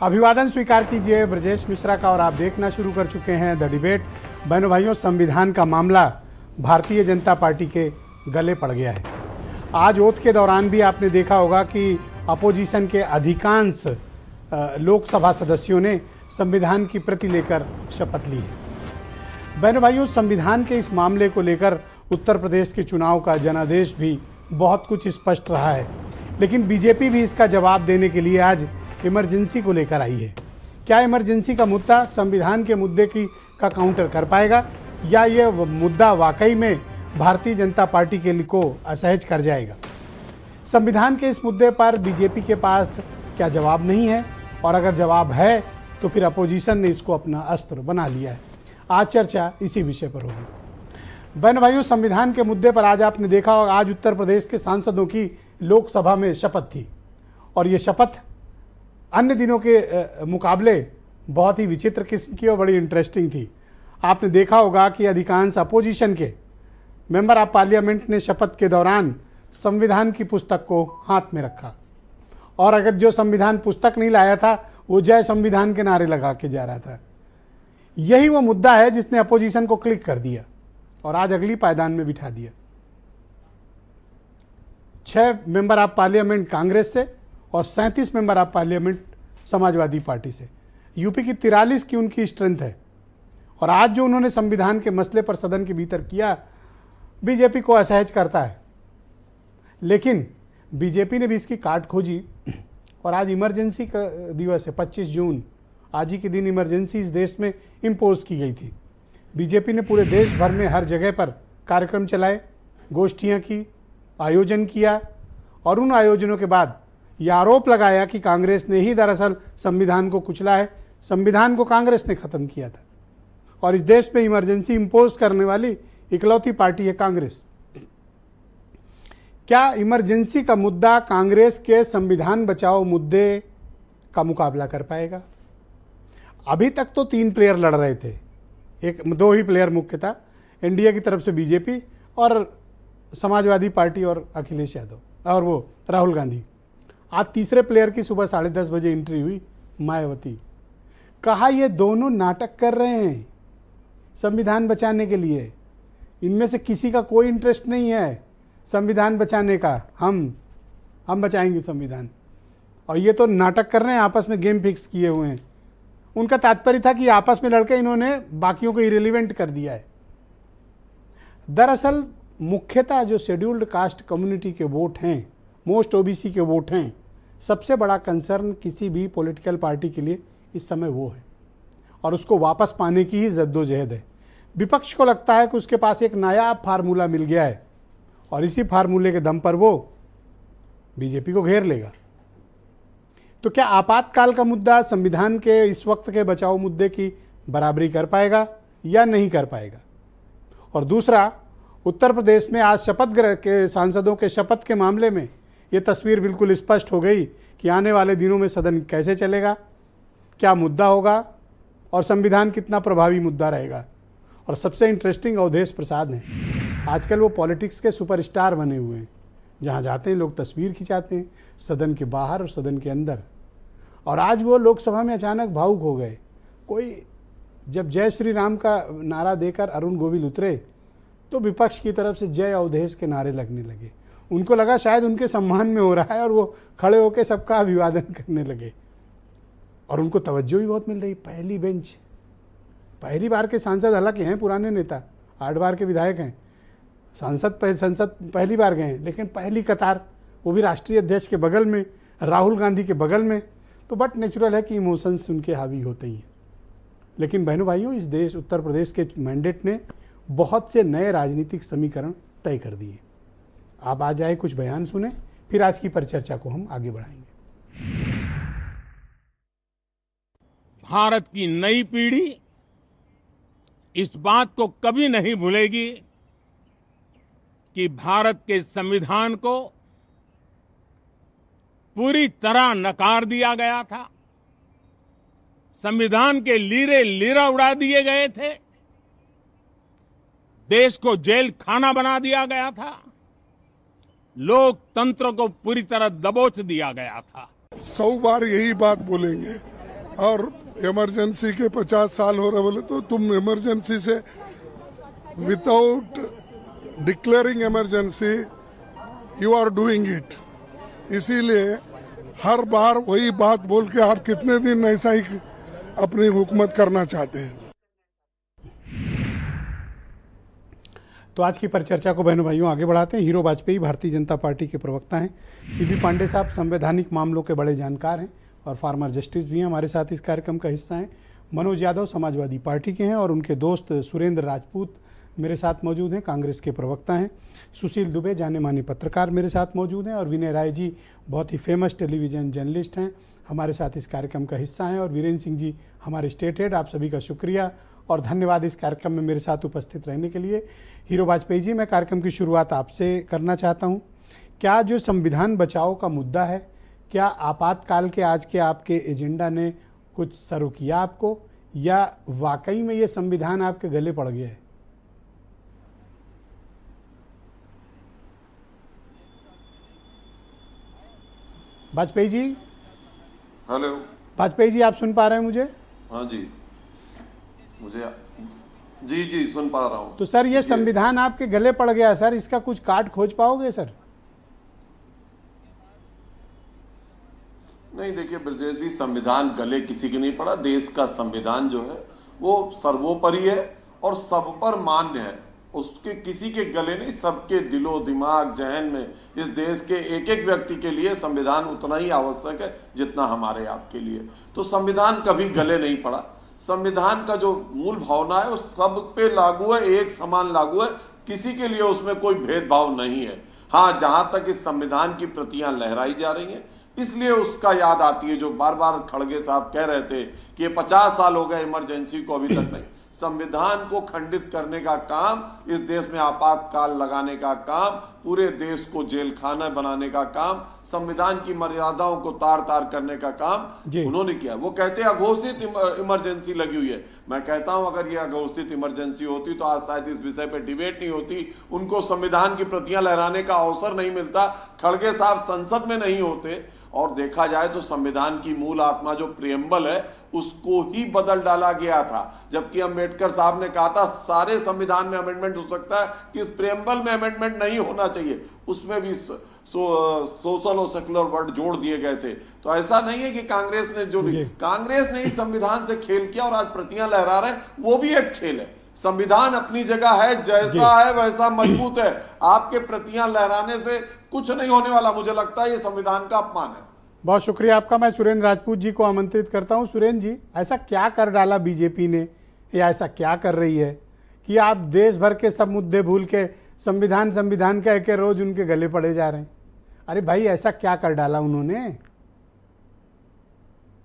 अभिवादन स्वीकार कीजिए ब्रजेश मिश्रा का और आप देखना शुरू कर चुके हैं द डिबेट। बहनों भाइयों, संविधान का मामला भारतीय जनता पार्टी के गले पड़ गया है। आज ओथ के दौरान भी आपने देखा होगा कि अपोजिशन के अधिकांश लोकसभा सदस्यों ने संविधान की प्रति लेकर शपथ ली है। बहनों भाइयों, संविधान के इस मामले को लेकर उत्तर प्रदेश के चुनाव का जनादेश भी बहुत कुछ स्पष्ट रहा है, लेकिन बीजेपी भी इसका जवाब देने के लिए आज इमरजेंसी को लेकर आई है। क्या इमरजेंसी का मुद्दा संविधान के मुद्दे का काउंटर कर पाएगा, या ये मुद्दा वाकई में भारतीय जनता पार्टी के लिए को असहज कर जाएगा? संविधान के इस मुद्दे पर बीजेपी के पास क्या जवाब नहीं है, और अगर जवाब है तो फिर अपोजिशन ने इसको अपना अस्त्र बना लिया है। आज चर्चा इसी विषय पर होगी। बहन भाइयों, संविधान के मुद्दे पर आज आपने देखा होगा, आज उत्तर प्रदेश के सांसदों की लोकसभा में शपथ थी, और ये शपथ अन्य दिनों के मुकाबले बहुत ही विचित्र किस्म की और बड़ी इंटरेस्टिंग थी। आपने देखा होगा कि अधिकांश अपोजिशन के मेंबर ऑफ पार्लियामेंट ने शपथ के दौरान संविधान की पुस्तक को हाथ में रखा, और अगर जो संविधान पुस्तक नहीं लाया था वो जय संविधान के नारे लगा के जा रहा था। यही वो मुद्दा है जिसने अपोजिशन को क्लिक कर दिया और आज अगली पायदान में बिठा दिया। 6 मेंबर ऑफ पार्लियामेंट कांग्रेस से और 37 member of parliament Samajwadi party से। यूपी की 43 की उनकी स्ट्रेंथ है, और आज जो उन्होंने संविधान के मसले पर सदन के भीतर किया, बीजेपी को असहज करता है। लेकिन बीजेपी ने भी इसकी काट खोजी, और आज इमरजेंसी का दिवस है, 25 जून, आज ही के दिन इमरजेंसी इस देश में इम्पोज की गई थी। बीजेपी ने पूरे देश भर में हर जगह पर कार्यक्रम चलाए, गोष्ठियाँ की, आयोजन किया, और उन आयोजनों के बाद यह आरोप लगाया कि कांग्रेस ने ही दरअसल संविधान को कुचला है, संविधान को कांग्रेस ने ख़त्म किया था, और इस देश में इमरजेंसी इम्पोज करने वाली इकलौती पार्टी है कांग्रेस। क्या इमरजेंसी का मुद्दा कांग्रेस के संविधान बचाओ मुद्दे का मुकाबला कर पाएगा? अभी तक तो 3 प्लेयर लड़ रहे थे, 2 ही प्लेयर मुख्य था, एनडीए की तरफ से बीजेपी और समाजवादी पार्टी और अखिलेश यादव और वो राहुल गांधी। आज तीसरे प्लेयर की सुबह 10:30 बजे एंट्री हुई, मायावती। कहा ये दोनों नाटक कर रहे हैं संविधान बचाने के लिए, इनमें से किसी का कोई इंटरेस्ट नहीं है संविधान बचाने का, हम बचाएंगे संविधान, और ये तो नाटक कर रहे हैं, आपस में गेम फिक्स किए हुए हैं। उनका तात्पर्य था कि आपस में लड़के इन्होंने बाकियों को इरेलीवेंट कर दिया है। दरअसल मुख्यतः जो शेड्यूल्ड कास्ट कम्युनिटी के वोट हैं, मोस्ट ओबीसी के वोट हैं, सबसे बड़ा कंसर्न किसी भी पॉलिटिकल पार्टी के लिए इस समय वो है, और उसको वापस पाने की ही जद्दोजहद है। विपक्ष को लगता है कि उसके पास एक नायाब फार्मूला मिल गया है, और इसी फार्मूले के दम पर वो बीजेपी को घेर लेगा। तो क्या आपातकाल का मुद्दा संविधान के इस वक्त के बचाव मुद्दे की बराबरी कर पाएगा या नहीं कर पाएगा? और दूसरा, उत्तर प्रदेश में आज शपथ ग्रहण के सांसदों के शपथ के मामले में ये तस्वीर बिल्कुल स्पष्ट हो गई कि आने वाले दिनों में सदन कैसे चलेगा, क्या मुद्दा होगा, और संविधान कितना प्रभावी मुद्दा रहेगा। और सबसे इंटरेस्टिंग अवधेश प्रसाद हैं। आजकल वो पॉलिटिक्स के सुपरस्टार बने हुए हैं, जहाँ जाते हैं लोग तस्वीर खिंचाते हैं, सदन के बाहर और सदन के अंदर। और आज वो लोकसभा में अचानक भावुक हो गए। कोई जब जय श्री राम का नारा देकर अरुण गोविल उतरे तो विपक्ष की तरफ से जय अवधेश के नारे लगने लगे। उनको लगा शायद उनके सम्मान में हो रहा है, और वो खड़े होकर सबका अभिवादन करने लगे, और उनको तवज्जो भी बहुत मिल रही। पहली बेंच, पहली बार के सांसद, हालांकि हैं पुराने नेता, 8 बार के विधायक हैं, संसद पहली बार गए हैं, लेकिन पहली कतार, वो भी राष्ट्रीय अध्यक्ष के बगल में, राहुल गांधी के बगल में, तो बट नेचुरल है कि इमोशंस उनके हावी होते ही हैं। लेकिन बहनों भाइयों, इस देश उत्तर प्रदेश के मैंडेट ने बहुत से नए राजनीतिक समीकरण तय कर दिए। आप आ जाए कुछ बयान सुने, फिर आज की परिचर्चा को हम आगे बढ़ाएंगे। भारत की नई पीढ़ी इस बात को कभी नहीं भूलेगी कि भारत के संविधान को पूरी तरह नकार दिया गया था, संविधान के लीरे लीरा उड़ा दिए गए थे, देश को जेल खाना बना दिया गया था, लोकतंत्र को पूरी तरह दबोच दिया गया था। 100 बार यही बात बोलेंगे और इमरजेंसी के 50 साल हो रहे बोले तो तुम इमरजेंसी से without declaring emergency you are doing it. इसीलिए हर बार वही बात बोल के आप कितने दिन ऐसा ही अपनी हुकूमत करना चाहते हैं। तो आज की परिचर्चा को बहनों भाइयों आगे बढ़ाते हैं। हीरो वाजपेयी भारतीय जनता पार्टी के प्रवक्ता हैं। सीबी पांडे साहब संवैधानिक मामलों के बड़े जानकार हैं और फार्मर जस्टिस भी हैं, हमारे साथ इस कार्यक्रम का हिस्सा हैं। मनोज यादव समाजवादी पार्टी के हैं और उनके दोस्त सुरेंद्र राजपूत मेरे साथ मौजूद हैं, कांग्रेस के प्रवक्ता हैं। सुशील दुबे जाने माने पत्रकार मेरे साथ मौजूद हैं और विनय राय जी बहुत ही फेमस टेलीविज़न जर्नलिस्ट हैं, हमारे साथ इस कार्यक्रम का हिस्सा हैं। और वीरेंद्र सिंह जी हमारे स्टेट हेड, आप सभी का शुक्रिया और धन्यवाद इस कार्यक्रम में मेरे साथ उपस्थित रहने के लिए। हीरो वाजपेयी जी, मैं कार्यक्रम की शुरुआत आपसे करना चाहता हूं। क्या जो संविधान बचाओ का मुद्दा है, क्या आपातकाल के आज के आपके एजेंडा ने कुछ सर्व किया आपको, या वाकई में ये संविधान आपके गले पड़ गया है? वाजपेयी जी। हेलो वाजपेयी जी, आप सुन पा रहे हैं मुझे? हाँ जी, मुझे जी सुन पा रहा हूँ। तो सर ये संविधान आपके गले पड़ गया सर, इसका कुछ काट खोज पाओगे सर? नहीं, देखिए ब्रजेश जी, संविधान गले किसी के नहीं पड़ा। देश का संविधान जो है वो सर्वोपरि है और सब पर मान्य है। उसके किसी के गले नहीं, सबके दिलो दिमाग जहन में इस देश के एक एक व्यक्ति के लिए संविधान उतना ही आवश्यक है जितना हमारे आपके लिए। तो संविधान कभी गले नहीं पड़ा। संविधान का जो मूल भावना है वो सब पे लागू है, एक समान लागू है, किसी के लिए उसमें कोई भेदभाव नहीं है। हाँ, जहां तक इस संविधान की प्रतियां लहराई जा रही हैं, इसलिए उसका याद आती है जो बार बार खड़गे साहब कह रहे थे कि 50 साल हो गए इमरजेंसी को अभी तक नहीं। संविधान को खंडित करने का काम, इस देश में आपातकाल लगाने का काम, पूरे देश को जेल खाना बनाने का काम, संविधान की मर्यादाओं को तार तार करने का काम उन्होंने किया। वो कहते हैं अघोषित इमरजेंसी लगी हुई है। मैं कहता हूं अगर ये अघोषित इमरजेंसी होती तो आज शायद इस विषय पे डिबेट नहीं होती, उनको संविधान की प्रतियां लहराने का अवसर नहीं मिलता, खड़गे साहब संसद में नहीं होते। और देखा जाए तो संविधान की मूल आत्मा जो प्रियम्बल है उसको ही बदल डाला गया था, जबकि अम्बेडकर साहब ने कहा था सारे संविधान में अमेंडमेंट हो सकता है कि इस प्रियम्बल में अमेंडमेंट नहीं होना चाहिए। उसमें भी सोशल और सेकुलर वर्ड जोड़ दिए गए थे। तो ऐसा नहीं है कि कांग्रेस ने इस संविधान से खेल किया और आज प्रतियां लहरा रहे हैं, वो भी एक खेल है। संविधान अपनी जगह है, जैसा है वैसा मजबूत है। आपके प्रतियां लहराने से कुछ नहीं होने वाला। मुझे लगता है ये संविधान का अपमान है। बहुत शुक्रिया आपका। मैं सुरेंद्र राजपूत जी को आमंत्रित करता हूं। सुरेंद्र जी, ऐसा क्या कर डाला बीजेपी ने, या ऐसा क्या कर रही है कि आप देश भर के सब मुद्दे भूल के संविधान कह के रोज उनके गले पड़े जा रहे हैं? अरे भाई, ऐसा क्या कर डाला उन्होंने?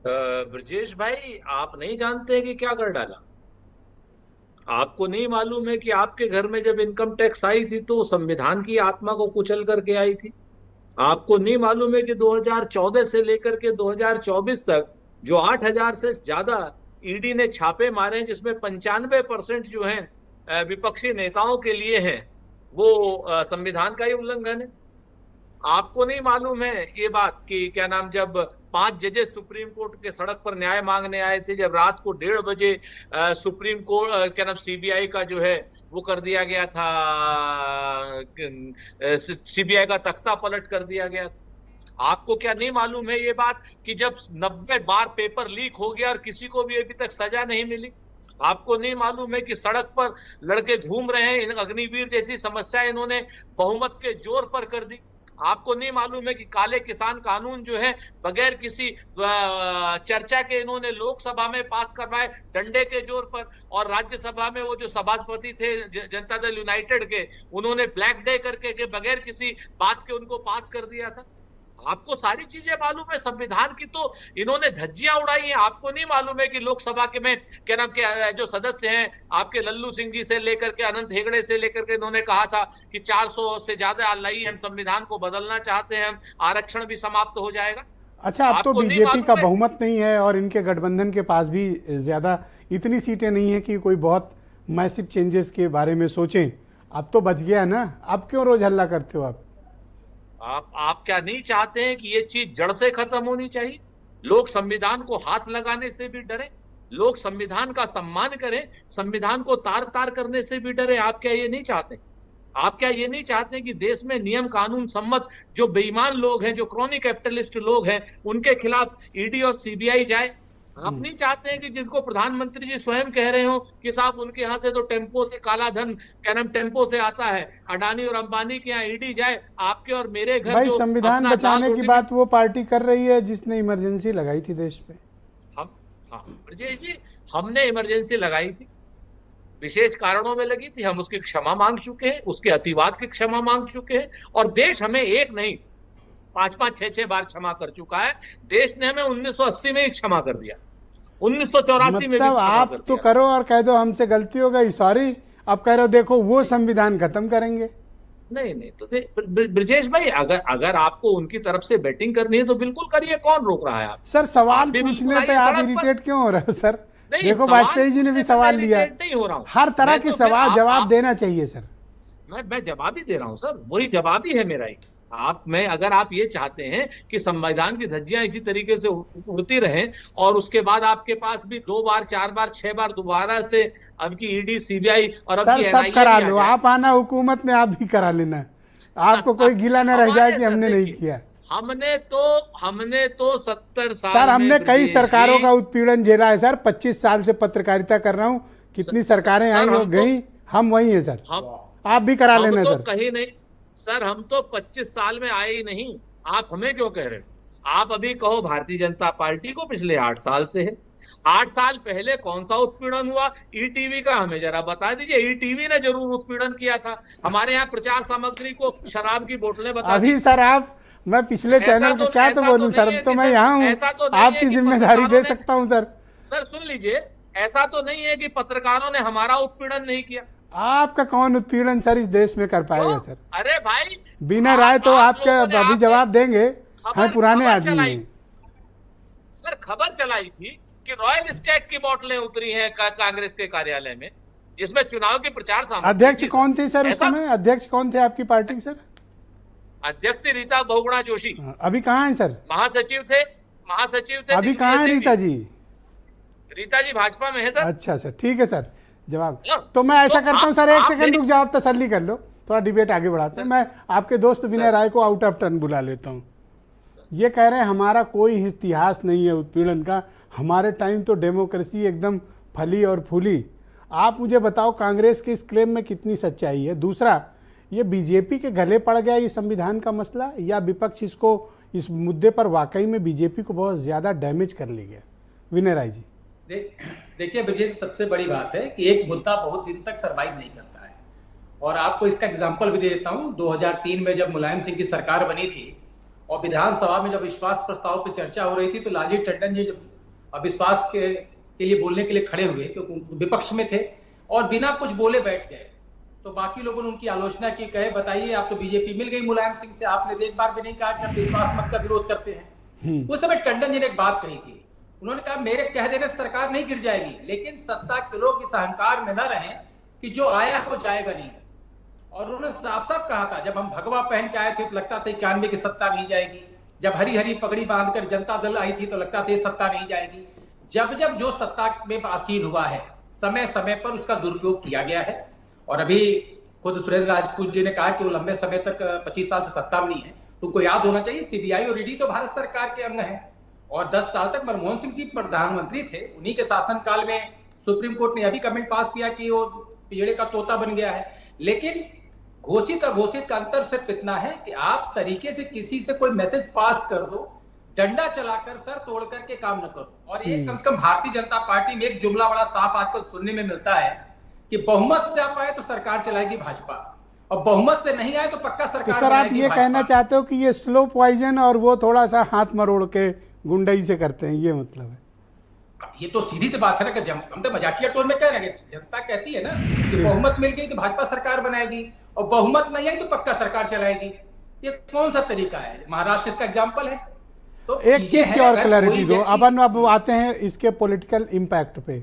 ब्रजेश भाई, आप नहीं जानते कि क्या कर डाला? आपको नहीं मालूम है कि आपके घर में जब इनकम टैक्स आई थी तो संविधान की आत्मा को कुचल करके आई थी? आपको नहीं मालूम है कि 2014 से लेकर के 2024 तक जो 8,000 से ज्यादा ईडी ने छापे मारे हैं, जिसमें 95% जो है विपक्षी नेताओं के लिए हैं, वो संविधान का ही उल्लंघन है? आपको नहीं मालूम है ये बात कि क्या नाम, जब 5 जजेस सुप्रीम कोर्ट के सड़क पर न्याय मांगने आए थे, जब रात को 1:30 बजे सुप्रीम कोर्ट क्या नाम सीबीआई का जो है वो कर दिया गया था, सीबीआई का तख्ता पलट कर दिया गया था। आपको क्या नहीं मालूम है ये बात कि जब 90 बार पेपर लीक हो गया और किसी को भी अभी तक सजा नहीं मिली? आपको नहीं मालूम है कि सड़क पर लड़के घूम रहे हैं, अग्निवीर जैसी समस्या इन्होंने बहुमत के जोर पर कर दी? आपको नहीं मालूम है कि काले किसान कानून जो है बगैर किसी चर्चा के इन्होंने लोकसभा में पास करवाए डंडे के जोर पर, और राज्यसभा में वो जो सभापति थे जनता दल यूनाइटेड के, उन्होंने ब्लैक डे करके के बगैर किसी बात के उनको पास कर दिया था? आपको सारी चीजें मालूम है। संविधान की तो इन्होंने धज्जियां उड़ाई हैं। आपको नहीं मालूम है कि लोकसभा के में क्या नाम के जो सदस्य हैं आपके लल्लू सिंह जी से लेकर के अनंत हेगड़े से लेकर के इन्होंने कहा था कि 400 से ज्यादा नहीं, हम संविधान को बदलना चाहते हैं, हम आरक्षण भी समाप्त हो जाएगा। अच्छा, अब तो बीजेपी का बहुमत नहीं है और इनके गठबंधन के पास भी ज्यादा इतनी सीटें नहीं है कि कोई बहुत मैसिव चेंजेस के बारे में सोचें। अब तो बच गया ना, अब क्यों रोज हल्ला करते हो आप? आप क्या नहीं चाहते हैं कि ये चीज जड़ से खत्म होनी चाहिए? लोग संविधान को हाथ लगाने से भी डरे, लोग संविधान का सम्मान करें, संविधान को तार तार करने से भी डरे। आप क्या ये नहीं चाहते? आप क्या ये नहीं चाहते कि देश में नियम कानून सम्मत जो बेईमान लोग हैं, जो क्रॉनिक कैपिटलिस्ट लोग हैं, उनके खिलाफ ईडी और सीबीआई जाए? आप नहीं चाहते हैं कि जिनको प्रधानमंत्री जी स्वयं कह रहे हो कि साहब उनके यहां से तो टेम्पो से काला धन, क्या नाम, टेम्पो से आता है, अडानी और अंबानी के यहाँ ईडी जाए, आपके और मेरे घर भाई जो संविधान अपना बचाने दाल की रोटी बात वो पार्टी कर रही है जिसने इमरजेंसी लगाई थी देश पे। हम, हाँ ब्रजेश जी, हमने इमरजेंसी लगाई थी, विशेष कारणों में लगी थी, हम उसकी क्षमा मांग चुके हैं, उसके अतिवाद की क्षमा मांग चुके हैं, और देश हमें एक नहीं 5-5, 6-6 बार क्षमा कर चुका है। देश ने हमें 1980 में ही क्षमा कर दिया, 1984 में भी मतलब क्षमा आप कर तो दिया। करो और कह दो हमसे गलती हो गई, सॉरी, अब कह रहे हो देखो वो संविधान खत्म करेंगे। नहीं तो ब्रजेश भाई, अगर आपको उनकी तरफ से बैटिंग करनी है तो बिल्कुल करिए, कौन रोक रहा है? आप सर सवाल आप भी पूछने बिल्कुल पे आइए आप सड़क पर। इरिटेट क्यों हो रहे हो सर? नहीं, देखो सवाल वाजपेयी जी ने भी पूछने पे सवाल मैं लिया, irritate नहीं हो रहा हूं। हर तरह मैं के तो फिर सवाल आप जवाब देना चाहिए सर। मैं जवाब ही दे रहा हूं सर, वही जवाब ही है मेरा ही। अगर आप ये चाहते हैं कि संविधान की धज्जियां इसी तरीके से उड़ती रहें और उसके बाद आपके पास भी 2 बार 4 बार 6 बार दोबारा से अब की ईडी सीबीआई और अब सर की सब एनआईए करा भी आ लो, जाए। आप आना हुकूमत में, आप भी करा लेना, आपको कोई गिला न रह जाए कि हमने नहीं किया। हमने तो 70 साल सर हमने में कई ब्रजेश सरकारों जी- का उत्पीड़न झेला है सर, 25 साल से पत्रकारिता कर रहा हूँ, कितनी सरकारें सर, आई और हम तो- गई, हम वही हैं सर, आप भी करा हम लेना तो सर। कहीं नहीं सर, हम तो 25 साल में आए ही नहीं, आप हमें क्यों कह रहे हो? आप अभी कहो भारतीय जनता पार्टी को पिछले 8 साल से है, 8 साल पहले कौन सा उत्पीड़न हुआ ईटीवी का हमें जरा बता दीजिए। ईटीवी ने जरूर उत्पीड़न किया था, हमारे यहाँ प्रचार सामग्री को शराब की बोतलें बता अभी सर आप, मैं पिछले चैनल के क्या तो बोलूं सर, तो मैं यहाँ हूँ, आपकी जिम्मेदारी दे सकता हूँ सर। सर सुन लीजिए, ऐसा तो नहीं है कि पत्रकारों ने हमारा उत्पीड़न नहीं किया। आपका कौन उत्पीड़न सर इस देश में कर पाएगा सर? अरे भाई, बिना राय तो आप आपका लोगों ने अभी आपने जवाब देंगे, हम पुराने खबर आदमी चलाई। हैं। सर खबर चलाई थी कि रॉयल स्टैग की बोतलें उतरी हैं कांग्रेस के कार्यालय में, जिसमें चुनाव की प्रचार सामग्री अध्यक्ष थी, कौन थे सर उस ऐसा- समय? अध्यक्ष कौन थे आपकी पार्टी के सर? अध्यक्ष थी रीता बहुगुणा जोशी, अभी कहाँ है सर? महासचिव थे अभी कहाँ है रीता जी? रीता जी भाजपा में है सर। अच्छा सर, ठीक है सर, जवाब। हाँ, तो मैं ऐसा तो करता हूँ आप- सर, एक आप सेकंड मेरी- रुक जाओ, आप तसल्ली कर लो, थोड़ा डिबेट आगे बढ़ाते हैं। मैं आपके दोस्त विनय राय को आउट ऑफ टर्न बुला लेता हूँ। ये कह रहे हैं हमारा कोई इतिहास नहीं है उत्पीड़न का, हमारे टाइम तो डेमोक्रेसी एकदम फली और फूली। आप मुझे बताओ कांग्रेस के इस क्लेम में कितनी सच्चाई है? दूसरा, ये बीजेपी के गले पड़ गया ये संविधान का मसला, या विपक्ष इसको, इस मुद्दे पर वाकई में बीजेपी को बहुत ज़्यादा डैमेज कर ले गया? विनय राय जी। देखिए ब्रजेश, सबसे बड़ी बात है कि एक मुद्दा बहुत दिन तक सरवाइव नहीं करता है, और आपको इसका एग्जांपल भी दे देता हूं। 2003 में जब मुलायम सिंह की सरकार बनी थी और विधानसभा में जब विश्वास प्रस्ताव पर चर्चा हो रही थी, तो लालजी टंडन जी जब अविश्वास के लिए बोलने के लिए खड़े हुए, क्योंकि विपक्ष में थे, और बिना कुछ बोले बैठ गए, तो बाकी लोगों ने उनकी आलोचना की, कहे बताइए आप तो बीजेपी मिल गई मुलायम सिंह से, आपने एक बार भी नहीं कहा कि हम विश्वास मत का विरोध करते हैं। उस समय टंडन जी ने एक बात कही थी, उन्होंने कहा मेरे कह देने से सरकार नहीं गिर जाएगी, लेकिन सत्ता के लोग इस अहंकार में न रहें कि जो आया वो जाएगा नहीं। और उन्होंने साफ साफ कहा था, जब हम भगवा पहन के आए थे तो लगता था 91 की सत्ता नहीं जाएगी, जब हरी हरी पगड़ी बांधकर जनता दल आई थी तो लगता था ये सत्ता नहीं जाएगी। जब जब जो सत्ता में आसीन हुआ है, समय समय पर उसका दुरुपयोग किया गया है। और अभी खुद सुरेंद्र राजपूत जी ने कहा कि वो लंबे समय तक 25 साल से सत्ता में नहीं है। तुमको याद होना चाहिए, सीबीआई और ईडी तो भारत सरकार के अंग है, और 10 साल तक मनमोहन सिंह जी प्रधानमंत्री थे, उन्हीं के शासनकाल में सुप्रीम कोर्ट ने अभी कमेंट पास किया कि वो पिजड़े का तोता बन गया है। लेकिन घोषित अघोषित का अंतर सिर्फ इतना है कि आप तरीके से किसी से कोई मैसेज पास कर दो, डंडा चलाकर सर तोड़ करके काम न करो। और एक कम से कम भारतीय जनता पार्टी में एक जुमला बड़ा साफ आजकल सुनने में मिलता है कि बहुमत से आप आए तो सरकार चलाएगी भाजपा, और बहुमत से नहीं आए तो पक्का सरकार तो सर आप बनाएगी ये भाजपा। कहना चाहते हो कि ये स्लो पॉइजन और वो थोड़ा सा हाथ मरोड़ के गुंडई से करते हैं, ये मतलब है? ये तो सीधी सी बात है ना कि हम तो मजाकिया टोन में कह रहे हैं, जनता कहती है ना कि बहुमत मिल गई तो भाजपा सरकार बनाएगी, और बहुमत नहीं आई तो पक्का सरकार चलाएगी। ये कौन सा तरीका है? महाराष्ट्र इसका एग्जाम्पल है। तो एक चीज की और क्लैरिटी दो, अब आते हैं इसके पॉलिटिकल इम्पैक्ट पे।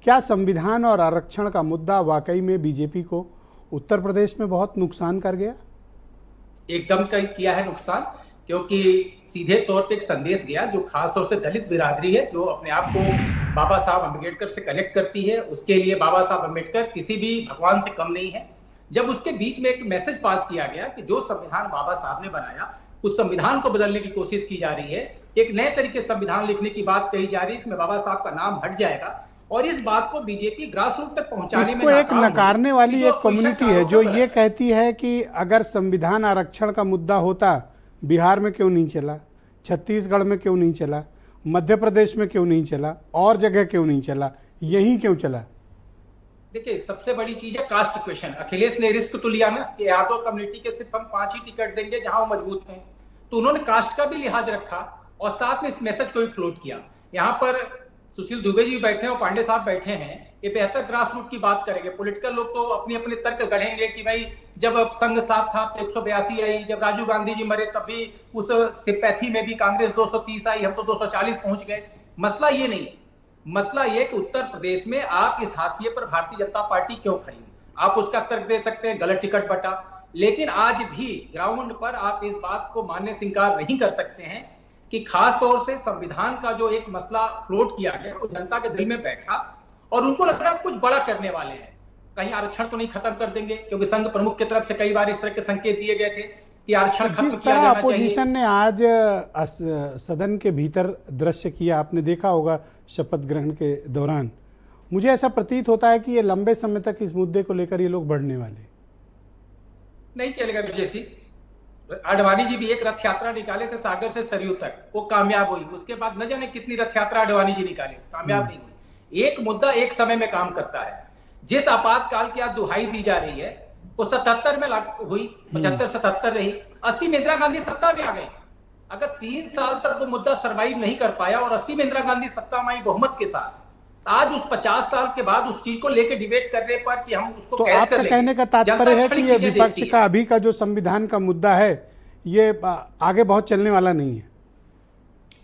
क्या संविधान और आरक्षण का मुद्दा वाकई में बीजेपी को उत्तर प्रदेश में बहुत नुकसान कर गया? एकदम किया है नुकसान, क्योंकि सीधे तौर पे एक संदेश गया जो खास तौर से दलित बिरादरी है, जो अपने आप को बाबा साहब अम्बेडकर से कनेक्ट करती है। उसके लिए बाबा साहब अम्बेडकर किसी भी भगवान से कम नहीं है। जब उसके बीच में एक मैसेज पास किया गया कि जो संविधान बाबा साहब ने बनाया उस संविधान को बदलने की कोशिश की जा रही है, एक नए तरीके से संविधान लिखने की बात कही जा रही है, इसमें बाबा साहब का नाम हट जाएगा, और इस बात को बीजेपी ग्रास रूट तक पहुंचाने में इसको एक नकारने वाली एक कम्युनिटी है जो ये कहती है कि अगर संविधान आरक्षण का मुद्दा होता, बिहार में क्यों नहीं चला, छत्तीसगढ़ में क्यों नहीं चला, मध्य प्रदेश में क्यों नहीं चला, और जगह क्यों नहीं चला, यहीं क्यों चला? देखिए, सबसे बड़ी चीज है कास्ट क्वेश्चन। अखिलेश ने रिस्क तो लिया ना कि यादव कम्युनिटी के सिर्फ हम 5 ही टिकट देंगे जहां वो मजबूत हैं, तो उन्होंने कास्ट का भी लिहाज रखा और साथ में इस मैसेज को भी फ्लोट किया। यहाँ पर सुशील दुबे जी बैठे हैं और पांडे साहब बैठे हैं, ये बेहतर ग्रास रूट की बात करेंगे। पॉलिटिकल लोग तो अपने अपने तर्क गढ़ेंगे कि भाई जब संघ साथ था तो 182 आई, जब राजीव गांधी जी मरे तब भी उस सिंपैथी में भी कांग्रेस 230 आई, हम तो 240 पहुंच गए। मसला ये नहीं, मसला ये कि उत्तर प्रदेश में आप इस हाशिए पर भारतीय जनता पार्टी क्यों खड़ी? आप उसका तर्क दे सकते हैं, गलत टिकट बटा, लेकिन आज भी ग्राउंड पर आप इस बात को मानने से इंकार नहीं कर सकते हैं कि खास तौर से संविधान का जो एक मसला फ्लोट किया गया वो जनता के दिल में बैठा और उनको लग रहा कुछ बड़ा करने वाले हैं। कहीं आरक्षण तो नहीं खत्म कर देंगे, क्योंकि संघ प्रमुख की तरफ से कई बार इस तरह के संकेत दिए गए थे कि आरक्षण खत्म किया जाना चाहिए। अपोजिशन ने आज सदन के भीतर दृश्य किया, आपने देखा होगा शपथ ग्रहण के दौरान, मुझे ऐसा प्रतीत होता है कि ये लंबे समय तक इस मुद्दे को लेकर ये लोग बढ़ने वाले नहीं चलेगा। विजय सिंह, आडवाणी जी भी एक रथ यात्रा निकाले थे सागर से सरयू तक, वो कामयाब हुई। उसके बाद न जाने कितनी रथ यात्रा आडवाणी जी निकाले, कामयाब नहीं हुई। एक मुद्दा एक समय में काम करता है। जिस आपातकाल की आज दुहाई दी जा रही है वो 77 में हुई, 75-77 रही, 80 में इंदिरा गांधी सत्ता में आ गई। अगर 3 साल तक वो मुद्दा सर्वाइव नहीं कर पाया और 80 में इंदिरा गांधी सत्ता में आई बहुमत के साथ, आज उस 50 साल के बाद उस चीज को लेकर डिबेट करने पर कि हम उसको तो कैसे आपका कहने का तात्पर्य है कि ये विपक्ष का अभी का जो संविधान का मुद्दा है ये आगे बहुत चलने वाला नहीं है?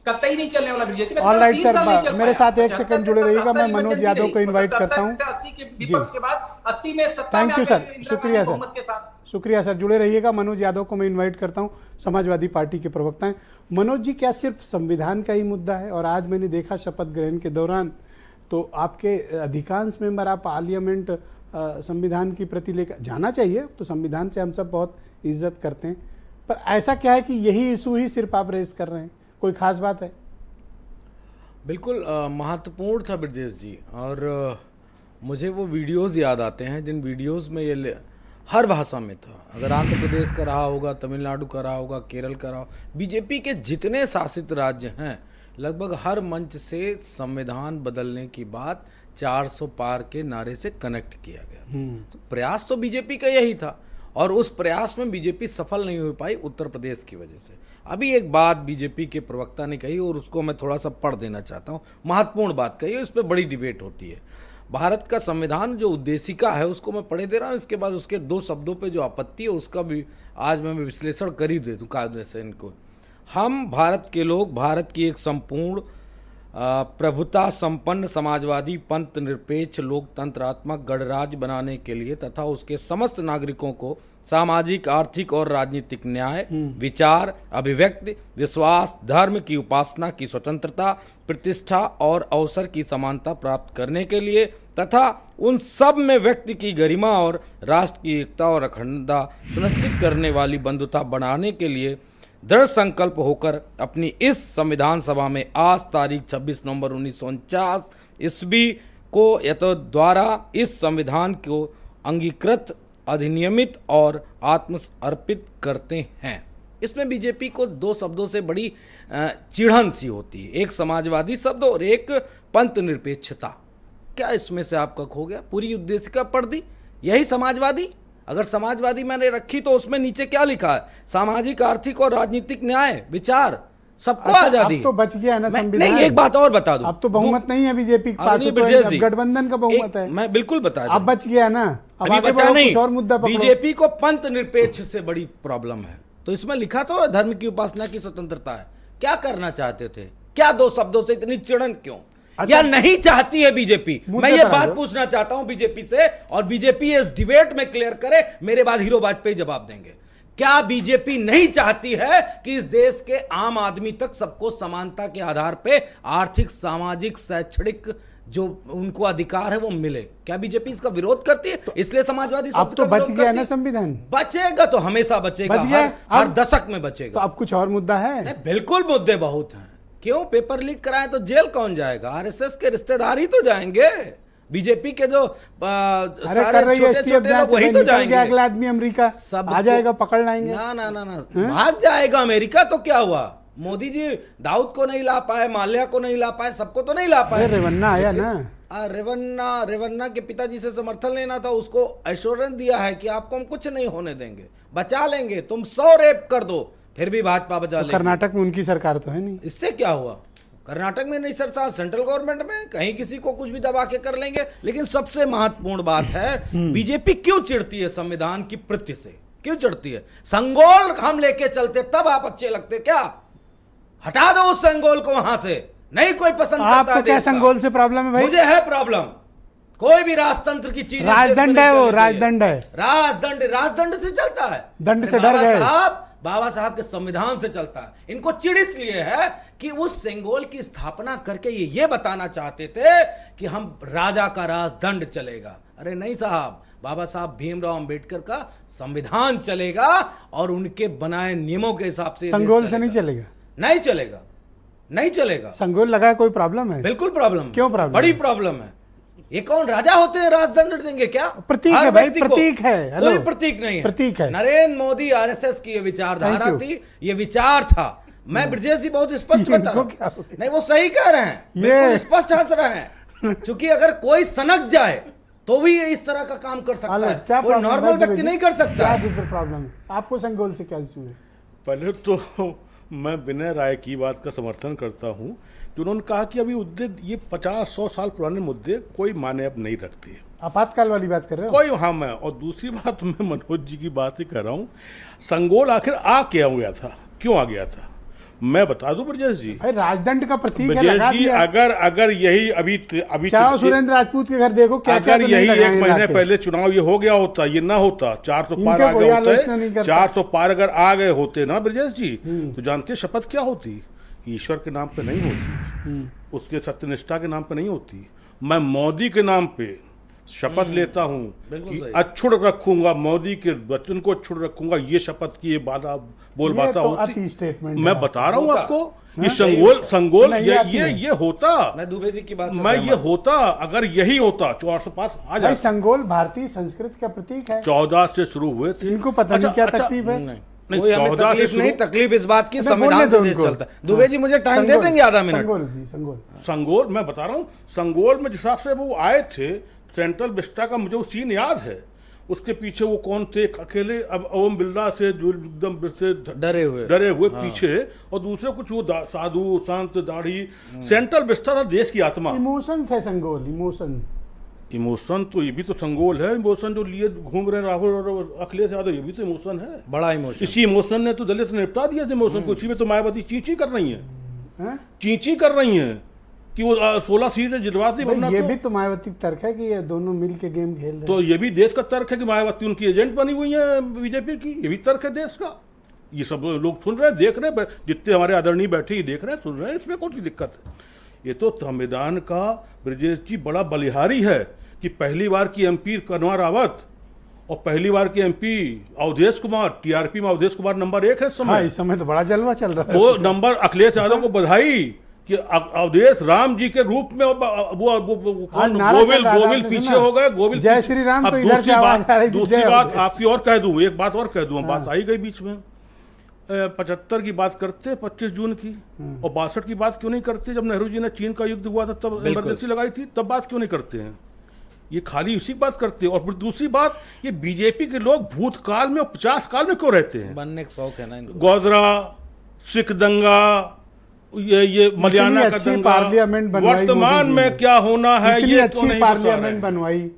कतई नहीं चलने वाला। विजय, ऑलराइट सर, मेरे साथ एक सेकंड जुड़े रहिएगा, मैं मनोज यादव को इनवाइट करता हूं। 80 के विपक्ष के बाद 80 में सत्ता में आ गए। थैंक यू सर, शुक्रिया सर, शुक्रिया सर, जुड़े रहिएगा। मनोज यादव को मैं इनवाइट करता हूं, समाजवादी पार्टी के प्रवक्ता हैं। मनोज जी, क्या सिर्फ संविधान का ही मुद्दा है? और आज मैंने देखा शपथ ग्रहण के दौरान तो आपके अधिकांश मेंबर आप पार्लियामेंट संविधान की प्रति लेकर जाना चाहिए, तो संविधान से हम सब बहुत इज्जत करते हैं, पर ऐसा क्या है कि यही इशू ही सिर्फ आप रेस कर रहे हैं? कोई खास बात है? बिल्कुल महत्वपूर्ण था ब्रजेश जी, और मुझे वो वीडियोस याद आते हैं जिन वीडियोस में ये हर भाषा में था। अगर आंध्र प्रदेश का रहा होगा, तमिलनाडु का रहा होगा, केरल का रहा होगा, बीजेपी के जितने शासित राज्य हैं लगभग हर मंच से संविधान बदलने की बात 400 पार के नारे से कनेक्ट किया गया। तो प्रयास तो बीजेपी का यही था, और उस प्रयास में बीजेपी सफल नहीं हो पाई उत्तर प्रदेश की वजह से। अभी एक बात बीजेपी के प्रवक्ता ने कही और उसको मैं थोड़ा सा पढ़ देना चाहता हूँ, महत्वपूर्ण बात कही है, इस पर बड़ी डिबेट होती है। भारत का संविधान जो उद्देशिका है उसको मैं पढ़े दे रहा हूँ, इसके बाद उसके 2 शब्दों पे जो आपत्ति है उसका भी आज मैं विश्लेषण कर ही दे दूँ कायदे से इनको। हम भारत के लोग भारत की एक संपूर्ण प्रभुता संपन्न समाजवादी पंथ निरपेक्ष लोकतंत्रात्मक गणराज्य बनाने के लिए तथा उसके समस्त नागरिकों को सामाजिक, आर्थिक और राजनीतिक न्याय, विचार, अभिव्यक्ति, विश्वास, धर्म की उपासना की स्वतंत्रता, प्रतिष्ठा और अवसर की समानता प्राप्त करने के लिए तथा उन सब में व्यक्ति की गरिमा और राष्ट्र की एकता और अखंडता सुनिश्चित करने वाली बंधुता बनाने के लिए दृढ़ संकल्प होकर अपनी इस संविधान सभा में आज तारीख 26 नवंबर 1949 ईस्वी को यतो द्वारा इस संविधान को अंगीकृत, अधिनियमित और आत्मसमर्पित करते हैं। इसमें बीजेपी को 2 शब्दों से बड़ी चिढ़न सी होती है, एक समाजवादी शब्द और एक पंथ निरपेक्षता। क्या इसमें से आपका खो गया? पूरी उद्देशिका पढ़ दी, यही समाजवादी? अगर समाजवादी मैंने रखी तो उसमें नीचे क्या लिखा है? सामाजिक, आर्थिक और राजनीतिक न्याय, विचार, सबको आजादी। अब तो बच गया ना संविधान। नहीं, एक बात और बता दूं, अब तो बहुमत नहीं है बीजेपी के पास, तो गठबंधन का बहुमत है। मैं बिल्कुल बता दूं, अब बच गया ना, अब आगे बचा बढ़ो, नहीं। कुछ और मुद्दा पकड़ो। बीजेपी को पंथ निरपेक्ष से बड़ी प्रॉब्लम है, तो इसमें लिखा तो धर्म की उपासना की स्वतंत्रता है। क्या करना चाहते थे? क्या 2 शब्दों से इतनी चिड़न क्यों? या नहीं चाहती है बीजेपी? मैं ये बात पूछना चाहता हूं बीजेपी से, और बीजेपी इस डिबेट में क्लियर करे, मेरे बाद हीरो वाजपेयी जवाब देंगे। क्या बीजेपी नहीं चाहती है कि इस देश के आम आदमी तक सबको समानता के आधार पे आर्थिक, सामाजिक, शैक्षणिक जो उनको अधिकार है वो मिले? क्या बीजेपी इसका विरोध करती है? इसलिए समाजवादी अब शब्द तो का बच विरोध गया करती ना है। संविधान, बचेगा तो हमेशा बचेगा, बच गया। हर अब- दशक में तो बचेगा। अब कुछ और मुद्दा है। नहीं, बिल्कुल मुद्दे बहुत हैं। क्यों? पेपर लीक कराए तो जेल कौन जाएगा? आरएसएस के रिश्तेदार ही तो जाएंगे। बीजेपी के जो अरे सारे कर रही है छोटे STF छोटे जांच, लोग वही अगर तो निकल जाएंगे। गया अगला आदमी अमेरिका सबको- आ जाएगा, पकड़ लाएंगे। ना ना ना ना, भाग जाएगा अमेरिका तो क्या हुआ? मोदी जी दाऊद को नहीं ला पाए, माल्या को नहीं ला पाए, सबको तो नहीं ला पाए। अरे रेवन्ना आया ना, रेवन्ना के पिताजी से समर्थन लेना था, उसको एश्योरेंस दिया है कि आपको हम कुछ नहीं होने देंगे, बचा लेंगे, तुम 100 रेप कर दो फिर भी भाजपा बचा तो लेगी। कर्नाटक में उनकी सरकार तो है नहीं। इससे क्या हुआ? कर्नाटक में नहीं सरकार, सेंट्रल गवर्नमेंट में कहीं किसी को कुछ भी दबा के कर लेंगे। लेकिन सबसे महत्वपूर्ण बात है, बीजेपी क्यों चिढ़ती है संविधान की प्रति से? क्यों चिढ़ती है? संगोल हम लेके चलते तब आप अच्छे लगते क्या? हटा दो उस संगोल को वहां से, नहीं कोई पसंद करता आपको है क्या देश का। संगोल से प्रॉब्लम है भाई? मुझे है प्रॉब्लम। कोई भी राजतंत्र की चीज राजदंड है वो, राजदंड है। राजदंड से चलता है। दंड से अरे डर गए। बाबा साहब के संविधान से चलता है। इनको चिड़ इसलिए है कि उस सेंगोल की स्थापना करके ये बताना चाहते थे कि हम राजा का राजदंड चलेगा। अरे नहीं साहब, बाबा साहब भीमराव अंबेडकर का संविधान चलेगा और उनके बनाए नियमों के हिसाब से ये देश संगोल से नहीं चलेगा। नहीं चलेगा, नहीं चलेगा। संगोल लगा कोई प्रॉब्लम है? बिल्कुल प्रॉब्लम। क्यों प्रॉब्लम? बड़ी प्रॉब्लम है। ये कौन राजा होते हैं राजदंड देंगे क्या? प्रतीक हर है भाई, व्यक्ति को। प्रतीक है। हेलो। कोई प्रतीक नहीं है, प्रतीक है। नरेंद्र मोदी आरएसएस की ये विचारधारा Thank you। थी, ये विचार था। मैं ब्रजेश जी बहुत स्पष्ट बता रहा इनको क्या हो हूं। गया? नहीं, वो सही कह रहे हैं, बिल्कुल स्पष्ट हंस रहे हैं। क्योंकि अगर कोई सनक जाए तो भी ये इस तरह का काम कर सकता अलग, है, क्या कोई प्रॉब्लम नॉर्मल है व्यक्ति जी? नहीं कर सकता क्या है। प्रॉब्लम है आपको? संगोल से क्या इशू है? पहले तो मैं विनय राय की बात का समर्थन करता हूं कि उन्होंने कहा कि अभी मुद्दे ये 50-100 साल पुराने मुद्दे कोई माने अब नहीं रखते। आपातकाल वाली बात कर रहे हो? कोई हाँ मैं, और दूसरी बात मैं मनोज जी की बात ही कर रहा हूँ। संगोल आखिर क्या हो गया था, क्यों आ गया था? मैं बता दूं ब्रजेश जी, भाई राजदंड का प्रतीक है, ब्रजेश लगा जी, दिया। अगर यही अभी चाहो सुरेंद्र राजपूत के घर देखो क्या क्या अगर तो यही नहीं एक लगाए महीने लाके। पहले चुनाव ये हो गया होता, ये ना होता, 400 पार इनके आ कोई गए आलोचना नहीं होते, करता। 400 पार अगर आ गए होते ना ब्रजेश जी, तो जानते शपथ क्या होती? ईश्वर के नाम पे नहीं होती, उसके सत्यनिष्ठा के नाम पे नहीं होती। मैं मोदी के नाम पे शपथ लेता हूं कि सही। अक्षुण रखूंगा, मोदी के वचन को अक्षुण रखूंगा, ये शपथ की ये बात बोल ये बाता तो होती। अति स्टेटमेंट मैं है। बता रहा हूं होता। आपको, ये हाँ, संगोल नहीं, ये आती ये नहीं। ये होता। मैं दुबे जी की बात से मैं ये सहमत। होता, अगर यही होता 400 पास आ भाई जाता। संगोल भारतीय संस्कृति का प्रतीक है। 14 से शुरू हुए थे। इनको पता नहीं क्या तकलीफ है। नहीं, नहीं, कोई हमें 14 से तकलीफ नहीं, शुरू- तकलीफ इस बात की अच्छा, संविधान बोलने से दो देश उनको। चलता है। दुबे जी मुझे टाइम दे संगोल, देंगे आधा मिनट? संगोल जी, संगोल। संगोल मैं बता रहा हूँ, संगोल में जिस हिसाब से वो आए थे, सेंट्रल विस्टा का मुझे वो सीन याद है। उसके पीछे वो कौन थे? अकेले अब ओम बिरला से जो एकदम से डरे हुए। पीछे, और दूसरे कुछ वो साधु संत दाढ़ी। सेंट्रल विस्टा था देश की आत्मा। इमोशन है संगोल, इमोशन। इमोशन तो ये भी तो संगोल है। इमोशन जो लिए घूम रहे हैं राहुल और अखिलेश यादव, ये भी तो इमोशन है। बड़ा इमोशन। इसी इमोशन ने तो दलित ने निपटा दिया था इमोशन को। इसी में तो मायावती चींची कर रही है, हैं? चींची कर रही हैं कि वो 16 सीटें जितवाती, वरना भाई ये भी तो मायावती तर्क है कि ये दोनों मिल के गेम खेल रहे तो ये भी देश का तर्क है कि मायावती उनकी एजेंट बनी हुई है बीजेपी की। ये भी तर्क है देश का। ये सब लोग सुन रहे हैं, देख रहे हैं, जितने हमारे आदरणीय बैठे ही देख रहे हैं, सुन रहे हैं। इसमें कौन सी दिक्कत है? ये तो संविधान का ब्रजेश जी बड़ा बलिहारी है कि पहली बार की एमपी कन्वर रावत और पहली बार के एमपी अवधेश कुमार, टीआरपी में अवधेश कुमार नंबर 1 है इस हाँ, समय। इस समय तो बड़ा जलवा चल रहा है। वो नंबर अखिलेश यादव को बधाई कि अवधेश राम जी के रूप में वो हाँ, नारा चल रहा था, गोविल आपने पीछे सुना? हो गए, गोविल जय पीछे। श्री राम अब तो इधर से आवाज आ रही थी, दूसरी जय बात अवधेश। आपकी और कह दूं, एक बात और कह दूं, बात आई गई बीच में। 75 की बात करते 25 जून की, और 62 की बात क्यों नहीं करते? जब नेहरू जी ने चीन का युद्ध हुआ था तब इमरजेंसी लगाई थी, तब बात क्यों नहीं करते हैं? ये खाली उसी की बात करते हैं। और फिर दूसरी बात, ये बीजेपी के लोग भूतकाल में और 50 काल में क्यों रहते हैं? बनने का शौक है ना इनको। गोदरा, सिख दंगा, ये मलियाना का अच्छी दंगा, पार्लियामेंट बनवाई वर्तमान मोदी जी में ने। क्या होना है इतनी ये क्यों अच्छी नहीं बता रहे पार्लियामेंट हैं? बनवाई,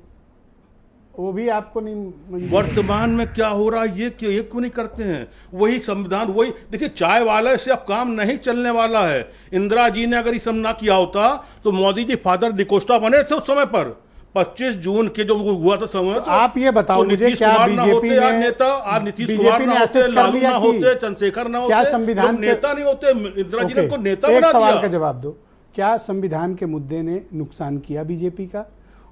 वो भी आपको नहीं मंजूर? वर्तमान में क्या हो रहा है ये क्यों नहीं करते हैं? वही संविधान, वही देखिए, चाय वाले से अब काम नहीं चलने वाला है। इंदिरा जी ने अगर ये सब ना किया होता तो मोदी जी फादर डिकोस्टा बने थे उस समय पर। 25 जून के जो वो हुआ था समय, तो आप ये बताओ तो मुझे, नीतीश क्या कुमार ना बीजेपी होते आज ने नेता, आज नीतीश बीजेपी कुमार ने ना होते, assess कर लालू लिया ना कि होते, चंद्रशेखर ना क्या होते, संविधान लोग नेता नहीं होते, इंदिरा जी ने उनको नेता एक बना सवाल दिया। का जवाब दो, क्या संविधान के मुद्दे ने नुकसान किया बीजेपी का,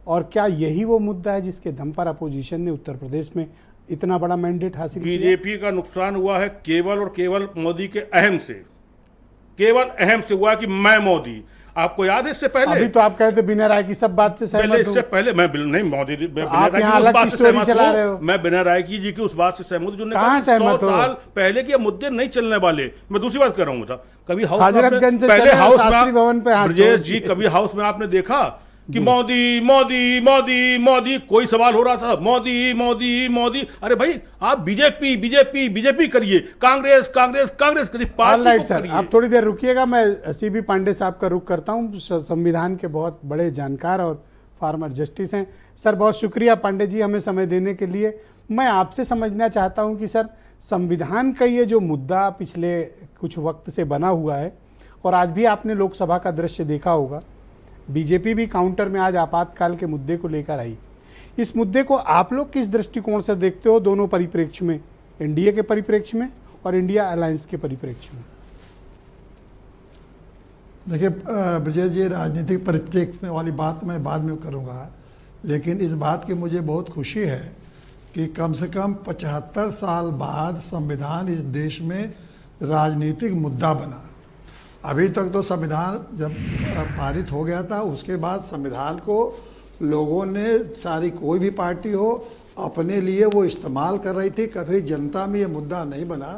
और क्या यही वो मुद्दा है जिसके दम पर अपोजिशन ने उत्तर प्रदेश में इतना बड़ा मैंडेट हासिल किया? बीजेपी का नुकसान हुआ है केवल और केवल मोदी के अहम से, केवल अहम से हुआ कि मैं मोदी। आपको याद है इससे पहले, अभी तो आप कहते बिना राय की सब बात से पहले सहमत इससे हूं। पहले मैं नहीं मोदी, मैं बिना आप राय यहाँ की उस अलग बात की से स्टोरी सहमत चला रहे हो। हूं, मैं बिना राय की उस बात से सहमत हूं जो कहाँ सहमत 100 हो? साल पहले के मुद्दे नहीं चलने वाले। मैं दूसरी बात कर रहा हूं, कभी हाउस में हजरतगंज से पहले चले हाउस शास्त्री भवन पे में हाथ ब्रजेश जोड़ जी, कभी हाउस में आपने देखा कि मोदी मोदी मोदी मोदी, कोई सवाल हो रहा था मोदी मोदी मोदी? अरे भाई आप बीजेपी बीजेपी बीजेपी करिए, कांग्रेस कांग्रेस कांग्रेस करिए, पार्टी को सर करिए। आप थोड़ी देर रुकिएगा, मैं सीबी पांडे साहब का रुख करता हूं, संविधान के बहुत बड़े जानकार और फार्मर जस्टिस हैं। सर बहुत शुक्रिया पांडे जी हमें समय देने के लिए। मैं आपसे समझना चाहता हूं कि सर संविधान का ये जो मुद्दा पिछले कुछ वक्त से बना हुआ है, और आज भी आपने लोकसभा का दृश्य देखा होगा, बीजेपी भी काउंटर में आज आपातकाल के मुद्दे को लेकर आई। इस मुद्दे को आप लोग किस दृष्टिकोण से देखते हो, दोनों परिप्रेक्ष्य में, एनडीए के परिप्रेक्ष्य में और इंडिया अलायंस के परिप्रेक्ष्य में? देखिए ब्रजेश जी, राजनीतिक परिप्रेक्ष्य में वाली बात मैं बाद में करूँगा, लेकिन इस बात की मुझे बहुत खुशी है कि कम से कम 75 साल बाद संविधान इस देश में राजनीतिक मुद्दा बना। अभी तक तो संविधान जब पारित हो गया था, उसके बाद संविधान को लोगों ने, सारी कोई भी पार्टी हो, अपने लिए वो इस्तेमाल कर रही थी। कभी जनता में ये मुद्दा नहीं बना।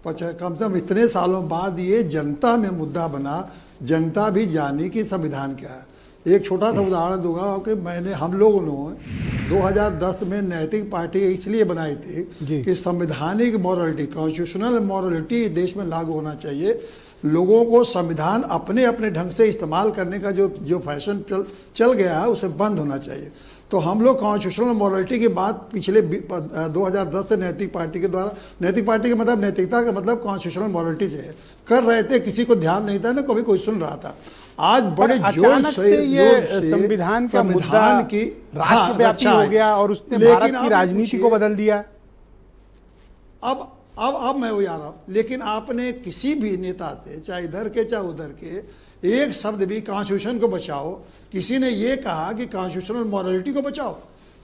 कम से कम इतने सालों बाद ये जनता में मुद्दा बना, जनता भी जानी कि संविधान क्या है। एक छोटा सा उदाहरण दूंगा कि हम लोगों ने 2010 में नैतिक पार्टी इसलिए बनाई थी कि संवैधानिक मॉरलिटी, कॉन्स्टिट्यूशनल मॉरलिटी देश में लागू होना चाहिए। लोगों को संविधान अपने अपने ढंग से इस्तेमाल करने का जो फैशन चल गया है उसे बंद होना चाहिए। तो हम लोग कॉन्स्टिट्यूशनल मॉरलिटी की बात पिछले 2010 से नैतिक पार्टी के द्वारा, नैतिक पार्टी का मतलब नैतिकता का मतलब कॉन्स्टिट्यूशनल मॉरलिटी से कर रहे थे। किसी को ध्यान नहीं था ना, कभी कोई सुन रहा था। आज बड़े जोर से ये संविधान का मुद्दा की राष्ट्रव्यापी हो गया और उसने भारत की राजनीति को बदल दिया। अब मैं वो आ रहा हूँ, लेकिन आपने किसी भी नेता से, चाहे इधर के चाहे उधर के, एक शब्द भी कॉन्स्टिट्यूशन को बचाओ, किसी ने ये कहा कि कॉन्स्टिट्यूशनल मॉरलिटी को बचाओ।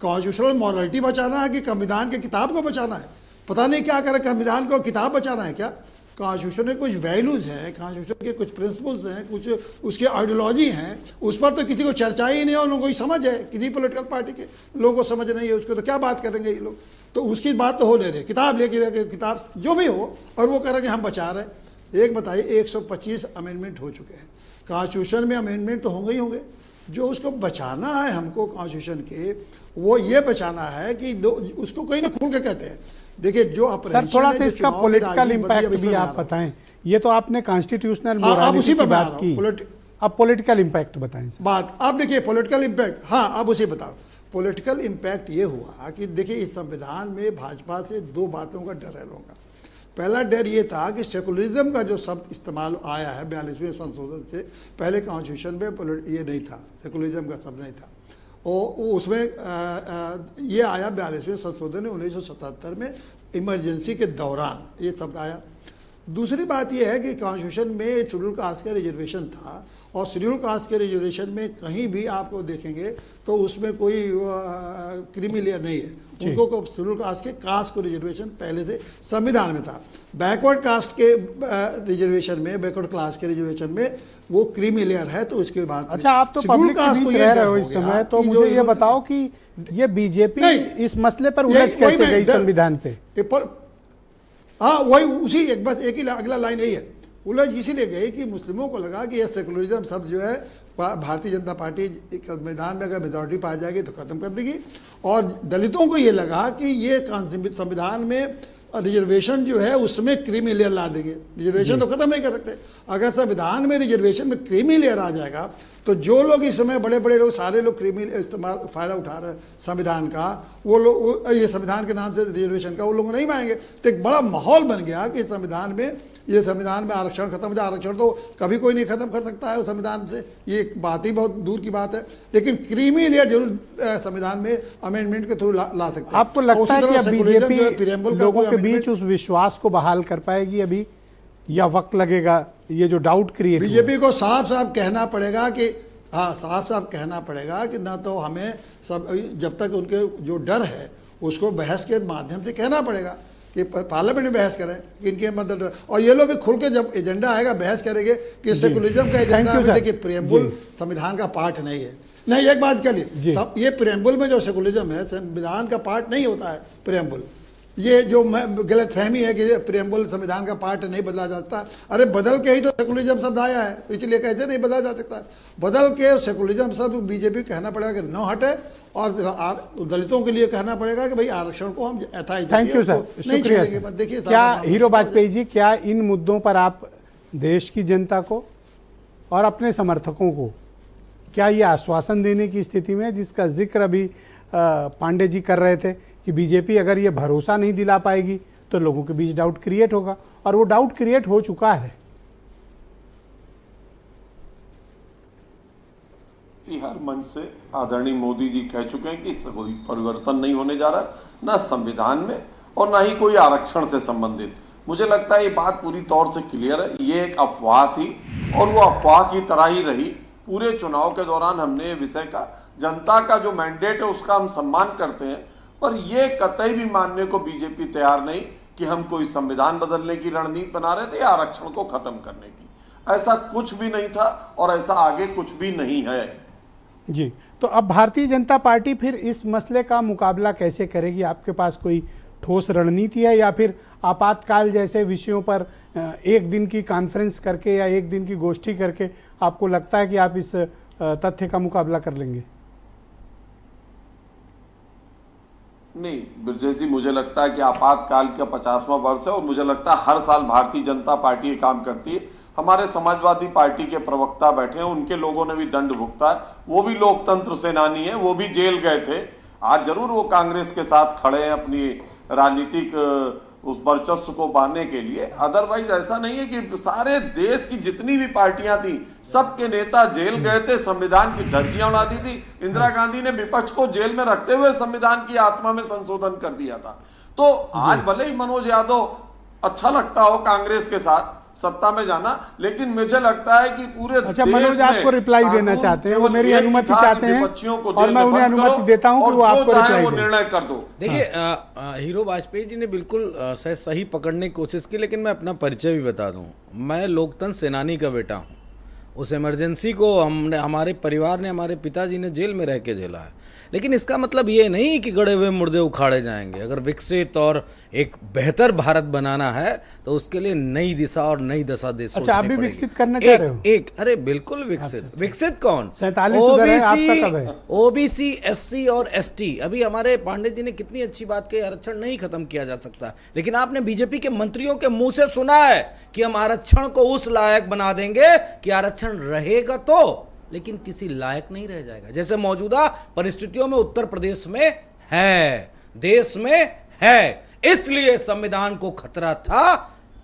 कॉन्स्टिट्यूशनल मॉरलिटी बचाना है कि संविधान की किताब को बचाना है? पता नहीं क्या करे, संविधान को किताब बचाना है क्या? कॉन्स्टिट्यूशन में कुछ वैल्यूज हैं, कॉन्स्टिट्यूशन के कुछ प्रिंसिपल्स हैं, कुछ उसके आइडियोलॉजी हैं, उस पर तो किसी को चर्चा ही नहीं है। उन लोगों को समझ है, किसी पॉलिटिकल पार्टी के लोगों को समझ नहीं है, उसको तो क्या बात करेंगे ये लोग? तो उसकी बात तो हो ले रहे, किताब लेके किताब जो भी हो, और वो कह रहे कि हम बचा रहे हैं। एक बताइए, 125 अमेंडमेंट हो चुके हैं कॉन्स्टिट्यूशन में। अमेंडमेंट तो होंगे ही होंगे। जो उसको बचाना है हमको कॉन्स्टिट्यूशन के, वो ये बचाना है कि उसको कहीं ना खुल के कहते हैं। देखिए जो सर थोड़ा सा इसका पॉलिटिकल इम्पैक्ट भी आप बताएं। ये तो आपने कॉन्स्टिट्यूशनल मोरालिटी की बात की, अब पॉलिटिकल इम्पैक्ट बताएं बात। आप देखिए पॉलिटिकल इम्पैक्ट, हाँ अब उसे बताओ। पॉलिटिकल इम्पैक्ट ये हुआ कि देखिए इस संविधान में भाजपा से दो बातों का डर है लोगों का। पहला डर ये था कि सेकुलरिज्म का जो शब्द इस्तेमाल आया है 42वें संशोधन से, पहले कॉन्स्टिट्यूशन में ये नहीं था, सेकुलरिज्म का शब्द नहीं था। और उसमें ये आया 42वें संशोधन में 1977 में इमरजेंसी के दौरान ये शब्द आया। दूसरी बात यह है कि कॉन्स्टिट्यूशन में शेड्यूल कास्ट का रिजर्वेशन था, और शेड्यूल कास्ट के रिजर्वेशन में कहीं भी आपको देखेंगे तो उसमें कोई क्रीमी लेयर नहीं है। उनको शेड्यूल कास्ट के कास्ट को रिजर्वेशन पहले से संविधान में था। बैकवर्ड कास्ट के रिजर्वेशन में, बैकवर्ड क्लास के रिजर्वेशन में वो क्रीमी लेयर है। तो उसके बाद अच्छा, आप तो पब्लिक के बीच रह रहे हो इस समय, तो मुझे ये बताओ कि ये बीजेपी इस मसले पर उलझ कैसे गई संविधान पे? हाँ वही उसी बस एक ही अगला लाइन यही है, उलझ इसीलिए गई कि मुस्लिमों को लगा कि यह सेकुलरिज्म शब्द जो है भारतीय जनता पार्टी संविधान में अगर मेजॉरिटी पाई जाएगी तो खत्म कर देगी, और दलितों को ये लगा कि ये संविधान में रिजर्वेशन जो है उसमें क्रीमी लेयर ला देंगे। रिजर्वेशन तो खत्म नहीं कर सकते। अगर संविधान में रिजर्वेशन में क्रीमी लेयर आ जाएगा तो जो लोग इस समय बड़े बड़े लोग, सारे लोग क्रीमी इस्तेमाल फ़ायदा उठा रहे हैं संविधान का, वो लोग ये संविधान के नाम से रिजर्वेशन का, वो लोग नहीं मांगेंगे। तो एक बड़ा माहौल बन गया कि संविधान में ये संविधान में आरक्षण खत्म हो जाए। आरक्षण तो कभी कोई नहीं खत्म कर सकता है उस संविधान से, ये बात ही बहुत दूर की बात है, लेकिन क्रीमी लेयर जरूर संविधान में अमेंडमेंट के थ्रू ला सकते हैं। आपको लगता है कि बीजेपी लोगों के बीच उस विश्वास को बहाल कर पाएगी अभी, या वक्त लगेगा? ये जो डाउट क्रिएट, बीजेपी को साफ साफ कहना पड़ेगा कि हाँ, साफ साफ कहना पड़ेगा कि ना तो हमें सब, जब तक उनके जो डर है उसको बहस के माध्यम से कहना पड़ेगा कि पार्लियामेंट में बहस करें कि इनके मतलब, और ये लोग भी खुल के जब एजेंडा आएगा बहस करेंगे कि सेकुलरिज्म का एजेंडा है। देखिए प्रियम्बुल संविधान का पार्ट नहीं है। नहीं, एक बात कह ली, सब ये प्रियम्बुल में जो सेकुलरिज्म है संविधान का पार्ट नहीं होता है प्रियम्बुल। ये जो गलतफहमी है कि प्रियम्बुल संविधान का पार्ट नहीं बदला जा सकता, अरे बदल के ही तो सेकुलरिज्म शब्द आया है, तो इसलिए कैसे नहीं बदला जा सकता? बदल के सेकुलरिज्म शब्द बीजेपी कहना पड़ेगा कि न हटे, और दलितों के लिए कहना पड़ेगा कि भाई आरक्षण को हम थैंक यू सर, शुक्रिया सर। देखिए क्या हीरो वाजपेयी जी, क्या इन मुद्दों पर आप देश की जनता को और अपने समर्थकों को क्या ये आश्वासन देने की स्थिति में, जिसका जिक्र अभी पांडे जी कर रहे थे कि बीजेपी अगर ये भरोसा नहीं दिला पाएगी तो लोगों के बीच डाउट क्रिएट होगा, और वो डाउट क्रिएट हो चुका है? हर मंच से आदरणीय मोदी जी कह चुके हैं कि कोई परिवर्तन नहीं होने जा रहा, ना संविधान में और ना ही कोई आरक्षण से संबंधित। मुझे लगता है ये बात पूरी तौर से क्लियर है। ये एक अफवाह थी और वो अफवाह की तरह ही रही। पूरे चुनाव के दौरान हमने ये विषय का, जनता का जो मैंडेट है उसका हम सम्मान करते हैं, पर यह कतई भी मानने को बीजेपी तैयार नहीं कि हम कोई संविधान बदलने की रणनीति बना रहे थे या आरक्षण को खत्म करने की। ऐसा कुछ भी नहीं था और ऐसा आगे कुछ भी नहीं है। जी, तो अब भारतीय जनता पार्टी फिर इस मसले का मुकाबला कैसे करेगी? आपके पास कोई ठोस रणनीति है, या फिर आपातकाल जैसे विषयों पर एक दिन की कॉन्फ्रेंस करके या एक दिन की गोष्ठी करके आपको लगता है कि आप इस तथ्य का मुकाबला कर लेंगे? नहीं ब्रजेश जी, मुझे लगता है कि आपातकाल का 50वां वर्ष है और मुझे लगता है हर साल भारतीय जनता पार्टी ये काम करती है। हमारे समाजवादी पार्टी के प्रवक्ता बैठे हैं, उनके लोगों ने भी दंड भुगता है, वो भी लोकतंत्र सेनानी है, वो भी जेल गए थे। आज जरूर वो कांग्रेस के साथ खड़े हैं अपनी राजनीतिक उस वर्चस्व को बांधने के लिए। अदरवाइज ऐसा नहीं है कि सारे देश की जितनी भी पार्टियां थी सबके नेता जेल गए थे, संविधान की धज्जियां उड़ा दी थी। इंदिरा गांधी ने विपक्ष को जेल में रखते हुए संविधान की आत्मा में संशोधन कर दिया था। तो आज भले ही मनोज यादव अच्छा लगता हो कांग्रेस के साथ सत्ता में जाना, लेकिन मुझे लगता है कि पूरे अच्छा, मनोज आपको रिप्लाई देना चाहते हैं, वो मेरी अनुमति चाहते हैं और मैं उन्हें अनुमति देता हूं कि वो आपको रिप्लाई दें। निर्णय कर दो। देखिए हीरो वाजपेयी जी ने बिल्कुल सही पकड़ने की कोशिश की, लेकिन मैं अपना परिचय भी बता दूं। मैं लोकतंत्र सेनानी का बेटा हूं। उस इमरजेंसी को हमारे परिवार ने, हमारे पिताजी ने जेल में रह के झेला है। लेकिन इसका मतलब ये नहीं कि गड़े हुए मुर्दे उखाड़े जाएंगे। अगर विकसित और एक बेहतर भारत बनाना है तो उसके लिए नई दिशा और नई दशा देश अच्छा, आप भी विकसित करना चाह रहे हो? अरे बिल्कुल विकसित। विकसित कौन? 47 ओबीसी, एससी और एसटी। अभी हमारे पांडे जी ने कितनी अच्छी बात कही, आरक्षण नहीं खत्म किया जा सकता, लेकिन आपने बीजेपी के मंत्रियों के मुंह से सुना है कि हम आरक्षण को उस लायक बना देंगे कि आरक्षण रहेगा तो, लेकिन किसी लायक नहीं रह जाएगा। जैसे मौजूदा परिस्थितियों में उत्तर प्रदेश में है, देश में है, इसलिए संविधान को खतरा था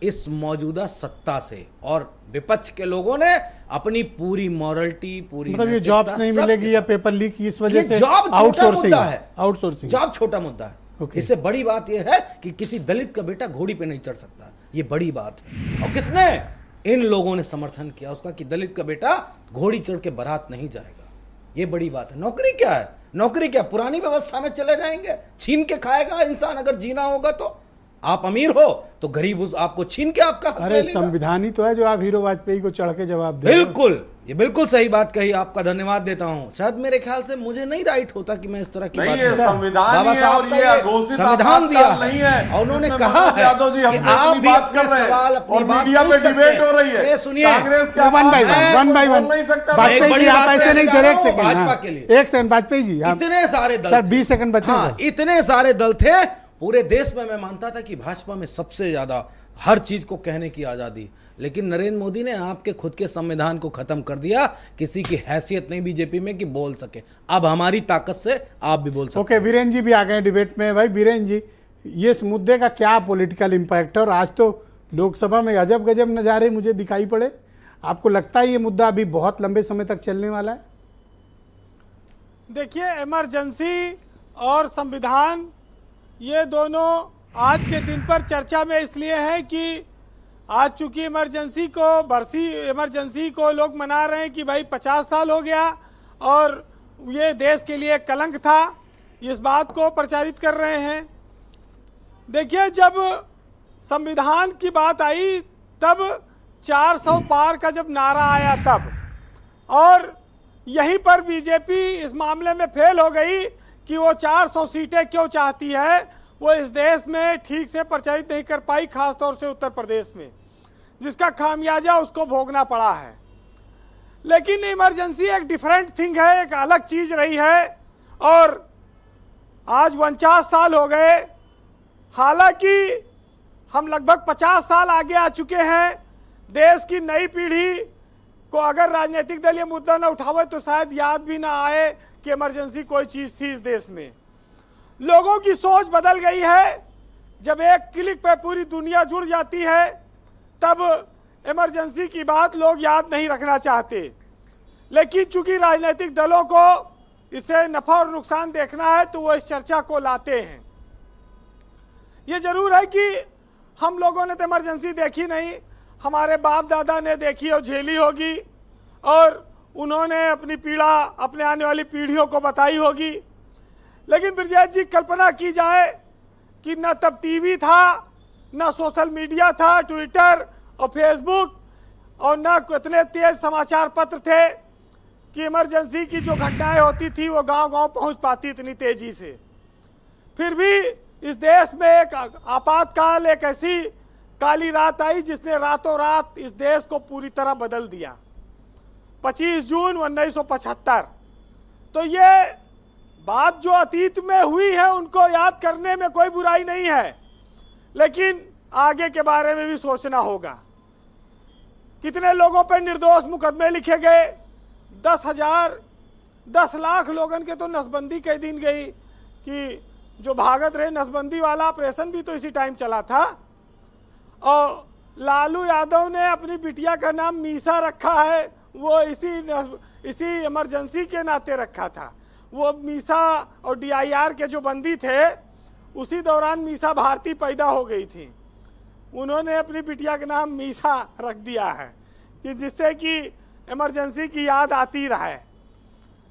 इस मौजूदा सत्ता से, और विपक्ष के लोगों ने अपनी पूरी मॉरलिटी, पूरी मतलब ये जॉब्स नहीं मिलेगी या पेपर लीक की इस वजह से आउटसोर्सिंग है। आउटसोर्सिंग जॉब छोटा मुद्दा है। इससे बड़ी बात यह है कि किसी दलित का बेटा घोड़ी पे नहीं चढ़ सकता, ये बड़ी बात है। और किसने? इन लोगों ने समर्थन किया उसका कि दलित का बेटा घोड़ी चढ़ के बारात नहीं जाएगा, ये बड़ी बात है। नौकरी क्या है? नौकरी क्या पुरानी व्यवस्था में चले जाएंगे? छीन के खाएगा इंसान। अगर जीना होगा तो आप अमीर हो तो गरीब आपको छीन के आपका हक ले लेगा। संविधान ही तो है जो आप हीरो वाजपेयी को चढ़ के जवाब दे। बिल्कुल, ये बिल्कुल सही बात कही, आपका धन्यवाद देता हूं। शायद मेरे ख्याल से मुझे नहीं राइट होता कि मैं इस तरह की बात बाबा साहब का संविधान दिया है और उन्होंने कहा है कि आप भी अपने सवाल अपनी बात पूछ सकते हैं। सुनिए, one by one Vajpayee ji आप ऐसे नहीं थे। एक सेकंड वाजपेयी जी, इतने सारे दल, सर 20 सेकंड बचे। इतने सारे दल थे पूरे देश में। मैं मानता था कि भाजपा में सबसे ज्यादा हर चीज को कहने की आजादी, लेकिन नरेंद्र मोदी ने आपके खुद के संविधान को खत्म कर दिया। किसी की हैसियत नहीं बीजेपी में कि बोल सके। अब हमारी ताकत से आप भी बोल सकते। ओके, वीरेंद्र जी भी आ गए डिबेट में। भाई वीरेंद्र जी, ये इस मुद्दे का क्या पॉलिटिकल इंपैक्ट है? और आज तो लोकसभा में अजब गजब नज़ारे मुझे दिखाई पड़े। आपको लगता है ये मुद्दा अभी बहुत लंबे समय तक चलने वाला है? देखिए, इमरजेंसी और संविधान ये दोनों आज के दिन पर चर्चा में इसलिए है कि आज चूंकि इमरजेंसी को बरसी इमरजेंसी को लोग मना रहे हैं कि भाई 50 साल हो गया और ये देश के लिए कलंक था, इस बात को प्रचारित कर रहे हैं। देखिए, जब संविधान की बात आई तब 400 पार का जब नारा आया तब, और यहीं पर बीजेपी इस मामले में फेल हो गई कि वो 400 सीटें क्यों चाहती है, वो इस देश में ठीक से प्रचारित नहीं कर पाई, खासतौर से उत्तर प्रदेश में, जिसका खामियाजा उसको भोगना पड़ा है। लेकिन इमरजेंसी एक डिफरेंट थिंग है, एक अलग चीज रही है, और आज 49 साल हो गए। हालांकि हम लगभग 50 साल आगे आ चुके हैं। देश की नई पीढ़ी को अगर राजनीतिक दल ये मुद्दा न उठावे तो शायद याद भी ना आए कि इमरजेंसी कोई चीज़ थी इस देश में। लोगों की सोच बदल गई है। जब एक क्लिक पे पूरी दुनिया जुड़ जाती है तब इमरजेंसी की बात लोग याद नहीं रखना चाहते। लेकिन चूंकि राजनीतिक दलों को इससे नफा और नुकसान देखना है तो वो इस चर्चा को लाते हैं। ये जरूर है कि हम लोगों ने तो इमरजेंसी देखी नहीं, हमारे बाप दादा ने देखी और झेली होगी, और उन्होंने अपनी पीड़ा अपने आने वाली पीढ़ियों को बताई होगी। लेकिन ब्रजेश जी, कल्पना की जाए कि न तब टीवी था, न सोशल मीडिया था, ट्विटर और फेसबुक, और न कितने तेज समाचार पत्र थे कि इमरजेंसी की जो घटनाएं होती थी वो गांव-गांव पहुंच पाती इतनी तेजी से। फिर भी इस देश में एक आपातकाल, एक ऐसी काली रात आई जिसने रातों रात इस देश को पूरी तरह बदल दिया। 25 जून 1975। तो ये बात जो अतीत में हुई है उनको याद करने में कोई बुराई नहीं है, लेकिन आगे के बारे में भी सोचना होगा। कितने लोगों पर निर्दोष मुकदमे लिखे गए, 10 लाख लोगों के तो नसबंदी कई दिन गई कि जो भागत रहे। नसबंदी वाला ऑपरेशन भी तो इसी टाइम चला था। और लालू यादव ने अपनी बिटिया का नाम मीसा रखा है, वो इसी इमरजेंसी के नाते रखा था। वो मीसा और DIR के जो बंदी थे उसी दौरान मीसा भारती पैदा हो गई थी। उन्होंने अपनी बिटिया का नाम मीसा रख दिया है कि जिससे कि इमरजेंसी की याद आती रहे।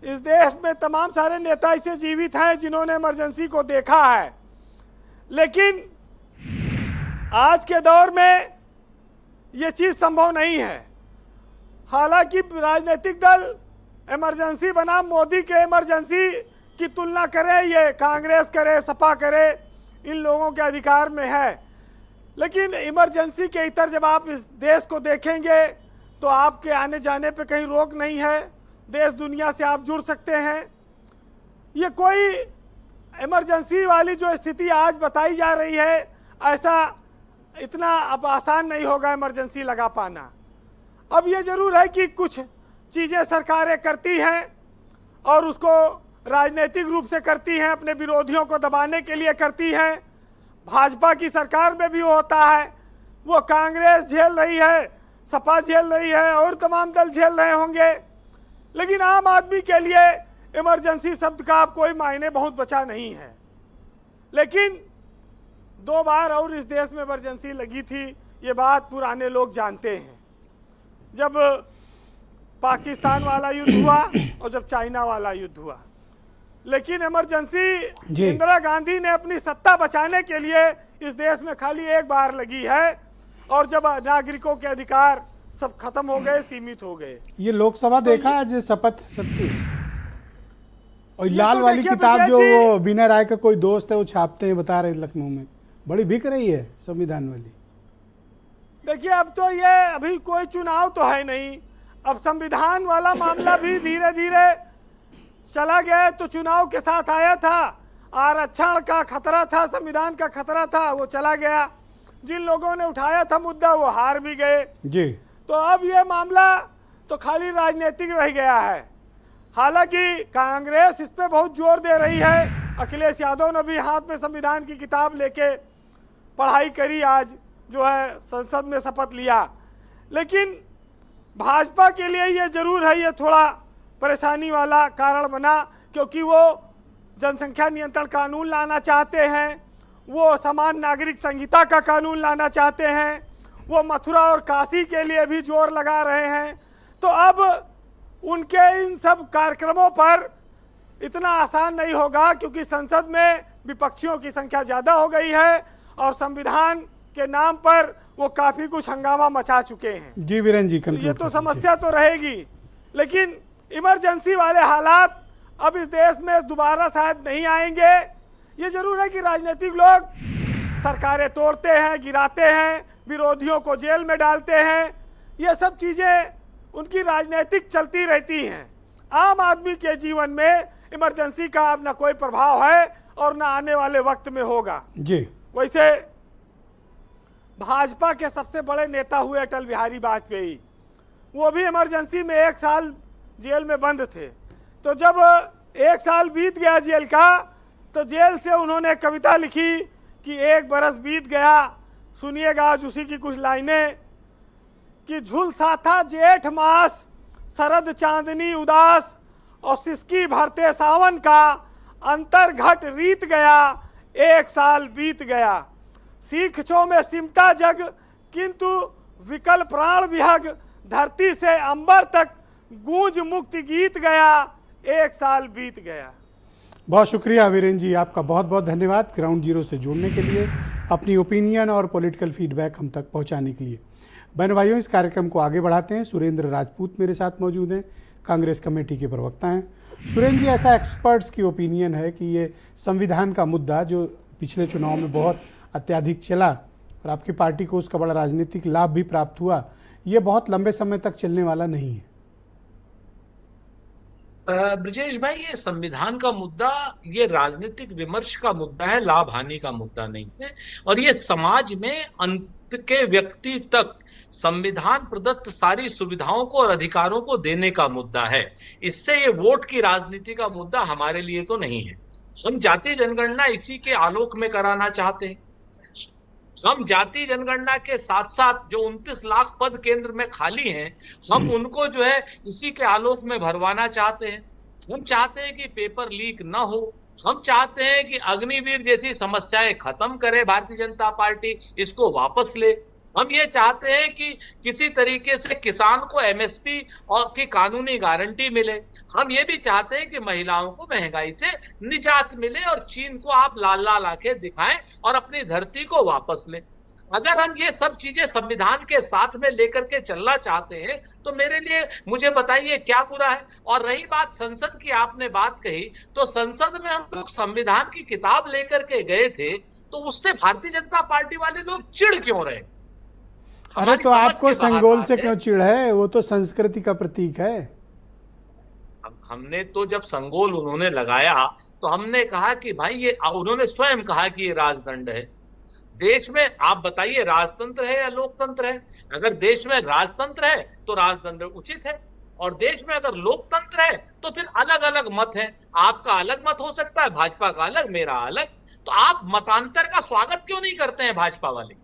इस देश में तमाम सारे नेता ऐसे जीवित हैं जिन्होंने इमरजेंसी को देखा है, लेकिन आज के दौर में ये चीज़ संभव नहीं है। हालांकि राजनीतिक दल इमरजेंसी बना मोदी के इमरजेंसी की तुलना करे, ये कांग्रेस करे, सपा करे, इन लोगों के अधिकार में है। लेकिन इमरजेंसी के इतर जब आप इस देश को देखेंगे तो आपके आने जाने पे कहीं रोक नहीं है। देश दुनिया से आप जुड़ सकते हैं। ये कोई इमरजेंसी वाली जो स्थिति आज बताई जा रही है, ऐसा इतना अब आसान नहीं होगा इमरजेंसी लगा पाना। अब ये जरूर है कि कुछ चीज़ें सरकारें करती हैं और उसको राजनीतिक रूप से करती हैं, अपने विरोधियों को दबाने के लिए करती हैं। भाजपा की सरकार में भी होता है, वो कांग्रेस झेल रही है, सपा झेल रही है और तमाम दल झेल रहे होंगे। लेकिन आम आदमी के लिए इमरजेंसी शब्द का अब कोई मायने बहुत बचा नहीं है। लेकिन 2 बार और इस देश में इमरजेंसी लगी थी, ये बात पुराने लोग जानते हैं। जब पाकिस्तान वाला युद्ध हुआ और जब चाइना वाला युद्ध हुआ। लेकिन इमरजेंसी इंदिरा गांधी ने अपनी सत्ता बचाने के लिए इस देश में खाली एक बार लगी है, और जब नागरिकों के अधिकार सब खत्म हो गए, सीमित हो गए। ये लोकसभा तो देखा आज शपथ सबकी, और लाल तो वाली देखिए किताब जो ब्रजेश जी, वो बिना राय का कोई दोस्त है वो छापते हैं, बता रहे लखनऊ में, बड़ी बिक रही है संविधान वाली। देखिए, अब तो ये अभी कोई चुनाव तो है नहीं, अब संविधान वाला मामला भी धीरे धीरे चला गया। तो चुनाव के साथ आया था, आरक्षण का खतरा था, संविधान का खतरा था, वो चला गया। जिन लोगों ने उठाया था मुद्दा वो हार भी गए जी। तो अब ये मामला तो खाली राजनीतिक रह गया है। हालांकि कांग्रेस इस पे बहुत जोर दे रही है। अखिलेश यादव ने भी हाथ में संविधान की किताब लेके पढ़ाई करी आज, जो है संसद में शपथ लिया। लेकिन भाजपा के लिए ये जरूर है, ये थोड़ा परेशानी वाला कारण बना, क्योंकि वो जनसंख्या नियंत्रण कानून लाना चाहते हैं, वो समान नागरिक संहिता का कानून लाना चाहते हैं, वो मथुरा और काशी के लिए भी जोर लगा रहे हैं। तो अब उनके इन सब कार्यक्रमों पर इतना आसान नहीं होगा, क्योंकि संसद में विपक्षियों की संख्या ज़्यादा हो गई है और संविधान के नाम पर वो काफ़ी कुछ हंगामा मचा चुके हैं। जी वीरेन जी, तो ये तो समस्या तो रहेगी, लेकिन इमरजेंसी वाले हालात अब इस देश में दोबारा शायद नहीं आएंगे। ये जरूर है कि राजनीतिक लोग सरकारें तोड़ते हैं, गिराते हैं, विरोधियों को जेल में डालते हैं, ये सब चीज़ें उनकी राजनीतिक चलती रहती हैं। आम आदमी के जीवन में इमरजेंसी का अब ना कोई प्रभाव है और ना आने वाले वक्त में होगा। जी, वैसे भाजपा के सबसे बड़े नेता हुए अटल बिहारी वाजपेयी, वो भी इमरजेंसी में 1 साल जेल में बंद थे। तो जब 1 साल बीत गया जेल का, तो जेल से उन्होंने कविता लिखी कि 1 बरस बीत गया। सुनिएगा आज उसी की कुछ लाइनें कि झुलसा था जेठ मास, शरद चांदनी उदास, और सिसकी भरते सावन का, अंतर घट रीत गया, 1 साल बीत गया। सीखचों में सिमटा जग, किंतु विकल प्राण विहग, धरती से अंबर तक गूंज मुक्ति गीत गया, 1 साल बीत गया। बहुत शुक्रिया वीरेन जी, आपका बहुत बहुत धन्यवाद ग्राउंड जीरो से जुड़ने के लिए, अपनी ओपिनियन और पॉलिटिकल फीडबैक हम तक पहुंचाने के लिए। बहन भाइयों, इस कार्यक्रम को आगे बढ़ाते हैं। सुरेंद्र राजपूत मेरे साथ मौजूद हैं, कांग्रेस कमेटी के प्रवक्ता हैं। सुरेंद्र जी, ऐसा एक्सपर्ट्स की ओपिनियन है कि ये संविधान का मुद्दा जो पिछले चुनाव में बहुत अत्यधिक चला और आपकी पार्टी को उसका बड़ा राजनीतिक लाभ भी प्राप्त हुआ, ये बहुत लंबे समय तक चलने वाला नहीं है। ब्रजेश भाई, ये संविधान का मुद्दा ये राजनीतिक विमर्श का मुद्दा है, लाभ हानि का मुद्दा नहीं है। और ये समाज में अंत के व्यक्ति तक संविधान प्रदत्त सारी सुविधाओं को और अधिकारों को देने का मुद्दा है। इससे ये वोट की राजनीति का मुद्दा हमारे लिए तो नहीं है। हम जाति जनगणना इसी के आलोक में कराना चाहते हैं। हम जाति जनगणना के साथ साथ जो 29 लाख पद केंद्र में खाली हैं, हम उनको जो है इसी के आलोक में भरवाना चाहते हैं। हम चाहते हैं कि पेपर लीक ना हो। हम चाहते हैं कि अग्निवीर जैसी समस्याएं खत्म करे भारतीय जनता पार्टी, इसको वापस ले। हम ये चाहते हैं कि किसी तरीके से किसान को एमएसपी और की कानूनी गारंटी मिले। हम ये भी चाहते हैं कि महिलाओं को महंगाई से निजात मिले और चीन को आप लाल लाल आंखें दिखाएं और अपनी धरती को वापस लें। अगर हम ये सब चीजें संविधान के साथ में लेकर के चलना चाहते हैं तो मेरे लिए मुझे बताइए क्या बुरा है। और रही बात संसद की, आपने बात कही, तो संसद में हम लोग संविधान की किताब लेकर के गए थे, तो उससे भारतीय जनता पार्टी वाले लोग चिढ़ क्यों रहे? अरे तो आपको संगोल से क्यों चिढ़ है? वो तो संस्कृति का प्रतीक है। हमने तो जब संगोल उन्होंने लगाया तो हमने कहा कि भाई ये, उन्होंने स्वयं कहा कि ये राजदंड है। देश में आप बताइए राजतंत्र है या लोकतंत्र है? अगर देश में राजतंत्र है तो राजदंड उचित है, और देश में अगर लोकतंत्र है तो फिर अलग अलग मत है। आपका अलग मत हो सकता है, भाजपा का अलग, मेरा अलग। तो आप मतांतर का स्वागत क्यों नहीं करते हैं भाजपा वाले?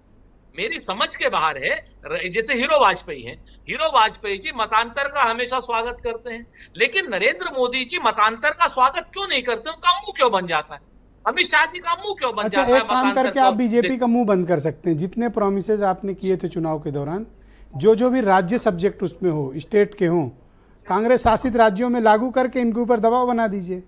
मेरी समझ के बाहर है। जैसे हीरो वाजपेयी हैं, हीरो वाजपेयी जी मतांतर का हमेशा स्वागत करते हैं, लेकिन नरेंद्र मोदी जी मतांतर का स्वागत क्यों नहीं करते? उनका मुंह क्यों बन जाता है? अमित शाह जी का मुंह क्यों बन जाता है? एक काम करके आप बीजेपी का मुंह बंद कर सकते हैं। जितने प्रोमिसेस आपने किए थे चुनाव के दौरान, जो भी राज्य सब्जेक्ट उसमें हो, स्टेट के हों, कांग्रेस शासित राज्यों में लागू करके इनके ऊपर दबाव बना दीजिए।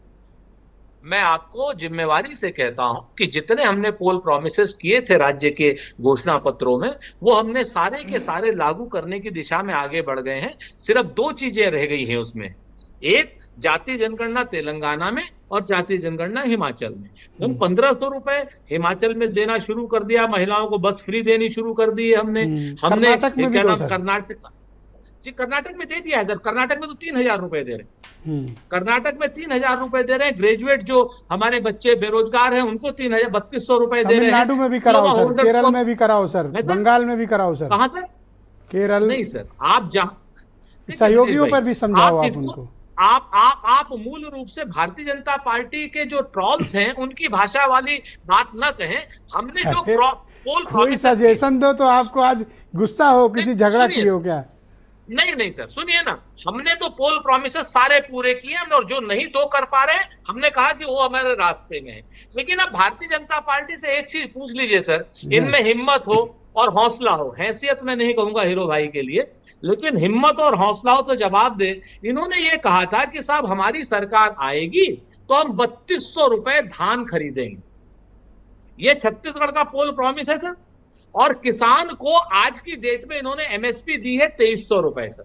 मैं आपको जिम्मेवारी से कहता हूं कि जितने हमने पोल प्रोमिसेस किए थे राज्य के घोषणा पत्रों में, वो हमने सारे के सारे लागू करने की दिशा में आगे बढ़ गए हैं। सिर्फ 2 चीजें रह गई हैं उसमें, एक जाति जनगणना तेलंगाना में और जाति जनगणना हिमाचल में। हम 1500 रुपए हिमाचल में देना शुरू कर दिया, महिलाओं को बस फ्री देनी शुरू कर दी है हमने। कर्नाटक में दे दिया है सर। कर्नाटक में तो 3000 रुपए दे रहे हैं। कर्नाटक में 3000 रुपए दे रहे हैं। ग्रेजुएट जो हमारे बच्चे बेरोजगार हैं उनको 3200 रुपए दे रहे हैं। तमिलनाडु में भी कराओ सर, केरल में भी कराओ सर, बंगाल में भी कराओ सर। कहां सर? केरल नहीं सर, आप जहां सहयोगियों पर भी समझाओ आप उनको। आप मूल रूप से भारतीय जनता पार्टी के जो ट्रॉल्स हैं उनकी भाषा वाली बात न कहें। हमने जो पोल कोई सजेशन दो तो आपको आज गुस्सा हो, किसी झगड़ा सुनिए किए हो क्या? नहीं सर, सुनिए ना, हमने तो पोल प्रॉमिसेस सारे पूरे किए हमने, और जो नहीं तो कर पा रहे हैं हमने कहा कि वो हमारे रास्ते में है। लेकिन अब भारतीय जनता पार्टी से एक चीज पूछ लीजिए सर, इनमें हिम्मत हो और हौसला हो, हैसियत में नहीं कहूंगा हीरो भाई के लिए, लेकिन हिम्मत और हौसला हो तो जवाब दे। इन्होंने ये कहा था कि साहब हमारी सरकार आएगी तो हम 3200 रुपए धान खरीदेंगे, ये छत्तीसगढ़ का पोल प्रॉमिस है सर। और किसान को आज की डेट में इन्होंने एमएसपी दी है 2300 रुपए सर।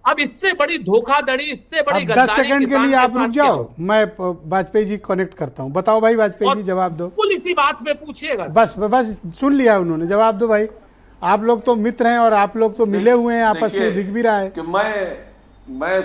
अब इससे बड़ी धोखाधड़ी, इससे बड़ी अब 10 सेकंड के लिए आप रुक जाओ, मैं वाजपेयी जी कनेक्ट करता हूं। बताओ भाई वाजपेयी जी, जवाब दो। बिल्कुल इसी बात में पूछिएगा। बस सुन लिया उन्होंने, जवाब दो भाई। आप लोग तो मित्र हैं और आप लोग तो मिले हुए हैं आपस में, दिख भी रहा है कि मैं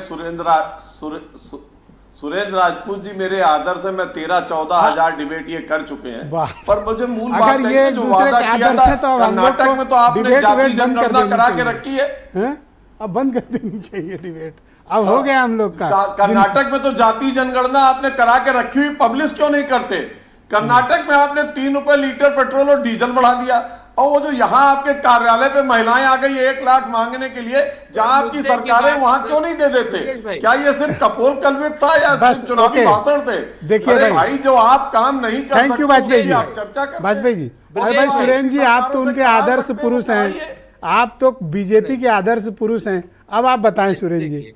सुरेंद्र राजपूत जी मेरे आदर्श से मैं 13-14 हजार डिबेट ये कर चुके हैं, पर मुझे मूल बात अगर ये जो दूसरे वादा के किया आदर्श था है तो हम लोग कर्नाटक में तो आपने जाति जनगणना करा के रखी है, अब बंद कर देनी चाहिए डिबेट, अब हो गया हम लोग का। कर्नाटक में तो जाति जनगणना आपने करा के रखी हुई, पब्लिश क्यों नहीं करते? कर्नाटक में आपने 3 रुपए लीटर पेट्रोल और डीजल बढ़ा दिया, और वो जो यहाँ आपके कार्यालय पे महिलाएं आ गई 1 लाख मांगने के लिए, जहां आपकी सरकारें वहां क्यों नहीं दे देते? क्या ये सिर्फ कपोल कल्पित था या बस चुनावी भाषण थे? देखिए भाई जो आप काम नहीं कर थैंक यू वाजपेयी जी, आप चर्चा कर वाजपेयी जी। अरे भाई सुरेंद्र जी, आप तो उनके आदर्श पुरुष हैं, आप तो बीजेपी के आदर्श पुरुष हैं, अब आप बताएं सुरेंद्र जी।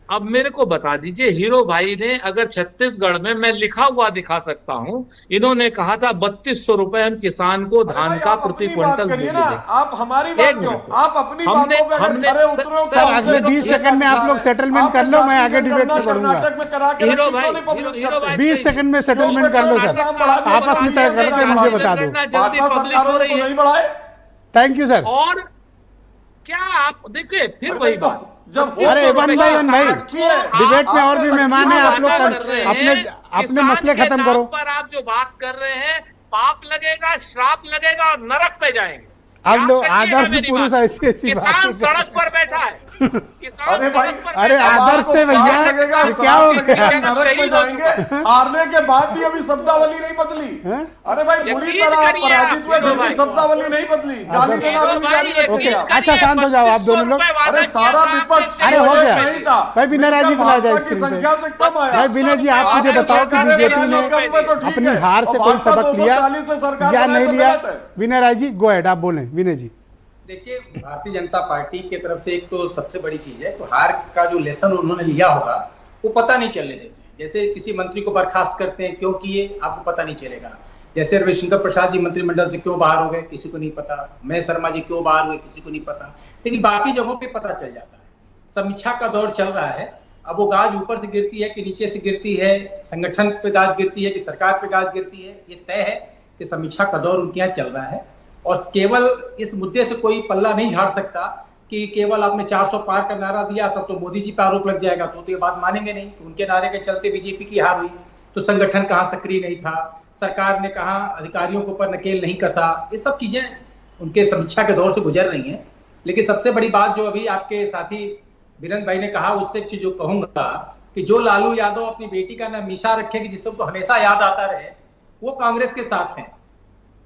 अब मेरे को बता दीजिए, हीरो भाई ने अगर छत्तीसगढ़ में, मैं लिखा हुआ दिखा सकता हूं, इन्होंने कहा था 3200 रुपए हम किसान को धान का प्रति क्विंटल देंगे। आप हमारी बात क्यों, आप अपनी बातों पे खड़े उतरो। सर अगले 20 सेकंड में आप लोग सेटलमेंट कर लो, मैं आगे डिबेट में बढ़ूंगा। 20 सेकंड में सेटलमेंट कर लो सर, आपस में तय करके मुझे बता दो। जल्दी पब्लिश हो रही है। Thank you sir. और क्या आप देखिए फिर वही बात, जब अरे वन भाई डिबेट में और भी मेहमान हैं, आप लोग अपने मसले खत्म करो। पर आप जो बात कर रहे हैं, पाप लगेगा, श्राप लगेगा और नरक में जाएंगे। अब लोग आदर्श पुरुष ऐसी किसान सड़क पर बैठा है, अरे भाई, अरे आदर्श से भैया क्या हो गया? हारने के बाद भी अभी शब्दावली नहीं बदली। अरे भाई बुरी तरह पराजित हुए, फिर भी शब्दावली नहीं बदली, गाली देना भी जारी रखिए। अच्छा शांत हो जाओ आप दोनों लोग। अरे सारा विपक्ष अरे हो गया नहीं था भाई, विनय राय जी बुलाया जाए स्क्रीन पे। संख्या से कम आया। भाई विनय जी, आप मुझे बताओ कि बीजेपी ने अपनी हार से कोई सबक लिया या नहीं लिया? विनय राय जी गो अहेड, आप बोलें विनय जी। देखिए, भारतीय जनता पार्टी की तरफ से एक तो सबसे बड़ी चीज है, तो हार का जो लेसन उन्होंने लिया होगा वो पता नहीं चलने देते। जैसे किसी मंत्री को बर्खास्त करते हैं, क्यों किए आपको पता नहीं चलेगा। जैसे रविशंकर प्रसाद जी मंत्रिमंडल से क्यों बाहर हो गए, किसी को नहीं पता। महेश शर्मा जी क्यों बाहर हुए, किसी को नहीं पता। लेकिन बाकी जगहों पे पता चल जाता है। समीक्षा का दौर चल रहा है, अब वो गाज ऊपर से गिरती है कि नीचे से गिरती है, संगठन पे गाज गिरती है कि सरकार पे गाज गिरती है, ये तय है कि समीक्षा का दौर उनके यहाँ चल रहा है। और केवल इस मुद्दे से कोई पल्ला नहीं झाड़ सकता कि केवल आपने 400 पार का नारा दिया तब तो मोदी जी पे आरोप लग जाएगा, तो ये बात मानेंगे नहीं कि उनके नारे के चलते बीजेपी की हार हुई। तो संगठन कहाँ सक्रिय नहीं था, सरकार ने कहा अधिकारियों के ऊपर नकेल नहीं कसा, ये सब चीजें उनके समीक्षा के दौर से गुजर रही हैं। लेकिन सबसे बड़ी बात जो अभी आपके साथी वीरेंद्र भाई ने कहा, उससे एक चीज जो कहूंगा कि जो लालू यादव अपनी बेटी का नाम मीशा रखेगी जिससे उनको हमेशा याद आता रहे, वो कांग्रेस के साथ हैं।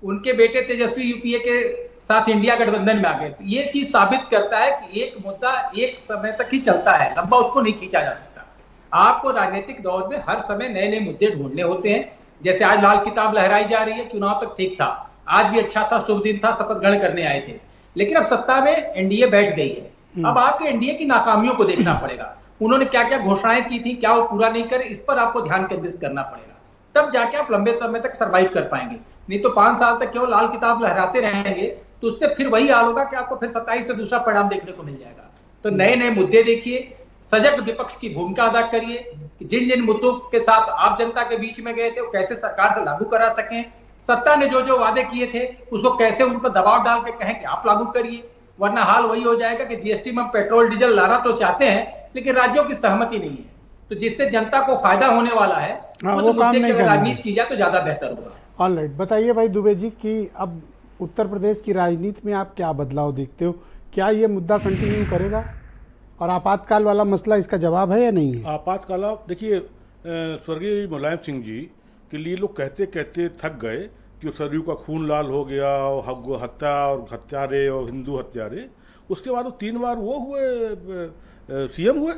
उनके बेटे तेजस्वी यूपीए के साथ इंडिया गठबंधन में आ गए। ये चीज साबित करता है कि एक मुद्दा एक समय तक ही चलता है, लंबा उसको नहीं खींचा जा सकता। आपको राजनीतिक दौर में हर समय नए नए मुद्दे ढूंढने होते हैं। जैसे आज लाल किताब लहराई जा रही है, चुनाव तक ठीक था, आज भी अच्छा था, शुभ दिन था, शपथ ग्रहण करने आए थे। लेकिन अब सत्ता में एनडीए बैठ गई है, अब आपके एनडीए की नाकामियों को देखना पड़ेगा। उन्होंने क्या क्या घोषणाएं की थी, क्या वो पूरा नहीं करे, इस पर आपको ध्यान केंद्रित करना पड़ेगा। तब जाके आप लंबे समय तक सर्वाइव कर पाएंगे। नहीं तो 5 साल तक केवल लाल किताब लहराते रहेंगे तो उससे फिर वही हाल होगा कि आपको फिर 27 में दूसरा परिणाम देखने को मिल जाएगा। तो नए नए मुद्दे देखिए, सजग विपक्ष की भूमिका अदा करिए कि जिन जिन मुद्दों के साथ आप जनता के बीच में गए थे वो कैसे सरकार से लागू करा सकें। सत्ता ने जो जो वादे किए थे उसको कैसे उन पर दबाव डाल के कहें कि आप लागू करिए, वरना हाल वही हो जाएगा कि जीएसटी में पेट्रोल डीजल लाना तो चाहते हैं लेकिन राज्यों की सहमति नहीं है, तो जिससे जनता को फायदा होने वाला है उस मुद्दे की राजनीति की जाए तो ज्यादा बेहतर होगा। ऑलराइट, बताइए भाई दुबे जी कि अब उत्तर प्रदेश की राजनीति में आप क्या बदलाव देखते हो? क्या ये मुद्दा कंटिन्यू करेगा और आपातकाल वाला मसला इसका जवाब है या नहीं है? आपातकाल देखिए, स्वर्गीय मुलायम सिंह जी के लिए लोग कहते कहते थक गए कि सरयू का खून लाल हो गया और हत्या और हत्यारे और हिंदू हत्यारे, उसके बाद वो 3 बार वो हुए सीएम हुए,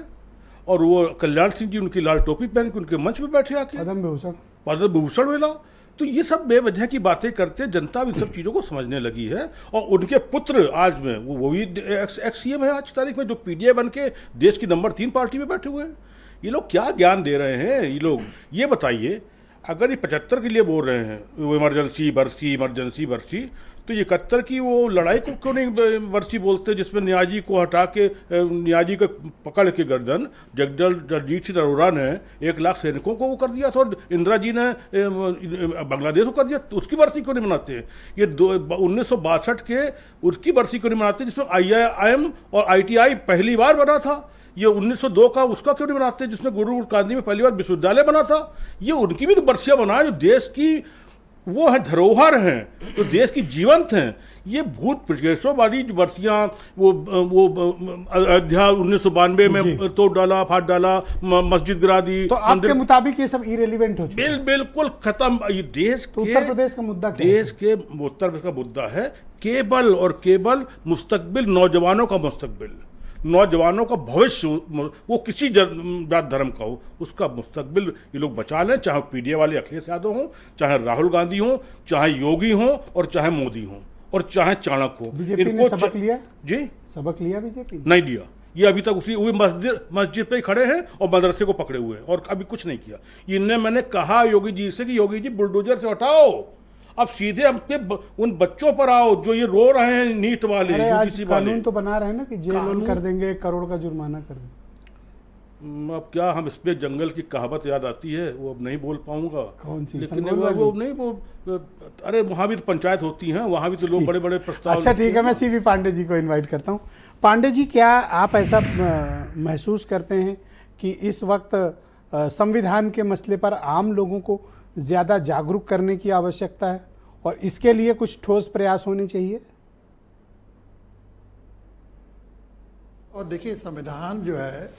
और वो कल्याण सिंह जी उनकी लाल टोपी पहन के उनके मंच पे बैठे आके पद्म विभूषण मिला। तो ये सब बेवजह की बातें करते, जनता इन सब चीज़ों को समझने लगी है। और उनके पुत्र आज में वो भी एक्स सीएम है आज की तारीख में, जो पीडीए बन के देश की नंबर 3 पार्टी में बैठे हुए हैं। ये लोग क्या ज्ञान दे रहे हैं ये लोग, ये बताइए। अगर ये 75 के लिए बोल रहे हैं वो इमरजेंसी बरसी, तो ये 71 की वो लड़ाई को क्यों नहीं बरसी बोलते, जिसमें नियाजी को हटा के, नियाजी को पकड़ के गर्दन जगजीत सिंह अरोड़ा ने 1 लाख सैनिकों को वो कर दिया था, और इंदिरा जी ने बांग्लादेश को कर दिया, तो उसकी बरसी क्यों नहीं मनाते? ये 1962 के उसकी बरसी क्यों नहीं मनाते, जिसमें IIM और ITI पहली बार बना था? ये 1902 का उसका क्यों नहीं बनाते, जिसमें गुरु गांधी में पहली बार विश्वविद्यालय बना था? ये उनकी भी तो बरसियां बनाए, जो देश की वो है धरोहर हैं, जो देश की जीवंत हैं। ये भूत प्रदेशों वाली जो बरसियां, वो अयोध्या 1992 में तोड़ डाला, फाड़ डाला, मस्जिद गिरा दी, तो आपके मुताबिक ये सब इरेलीवेंट हो चुके हैं? बिल्कुल खत्म। ये देश के उत्तर प्रदेश का मुद्दा क्या है? देश के उत्तर प्रदेश का मुद्दा है केवल और केवल मुस्तकबिल, नौजवानों का मुस्तकबिल, नौजवानों का भविष्य, वो किसी जात धर्म का हो, उसका मुस्तकबिल ये लोग बचा लें। चाहे पीडीए वाले अखिलेश यादव हों, चाहे राहुल गांधी हों, चाहे योगी हों, और चाहे मोदी हों, और चाहे चाणक्य हो। बीजेपी ने सबक लिया जी? सबक लिया बीजेपी नहीं लिया। ये अभी तक उसी मस्जिद पे ही खड़े हैं और मदरसे को पकड़े हुए हैं, और अभी कुछ नहीं किया। इनने, मैंने कहा योगी जी से कि योगी जी बुलडोजर से हटाओ, अब सीधे हमके उन बच्चों पर आओ जो ये रो रहे हैं, नीट वाले, यूजीसी वाले। कानून तो बना रहे हैं ना कि जेल कर देंगे, 1 करोड़ का जुर्माना कर देंगे। अब क्या, हम इस पे जंगल की कहावत याद आती है, वो अब नहीं बोल पाऊंगा। कौन सी? लेकिन वो नहीं, वो अरे वहाँ भी तो पंचायत होती हैं, वहाँ भी तो लोग बड़े बड़े प्रस्ताव। अच्छा ठीक है, मैं सीवी पांडे जी को इन्वाइट करता हूँ। पांडे जी, क्या आप ऐसा महसूस करते हैं कि इस वक्त संविधान के मसले पर आम लोगों को ज़्यादा जागरूक करने की आवश्यकता है, और इसके लिए कुछ ठोस प्रयास होने चाहिए? और देखिए, संविधान जो है,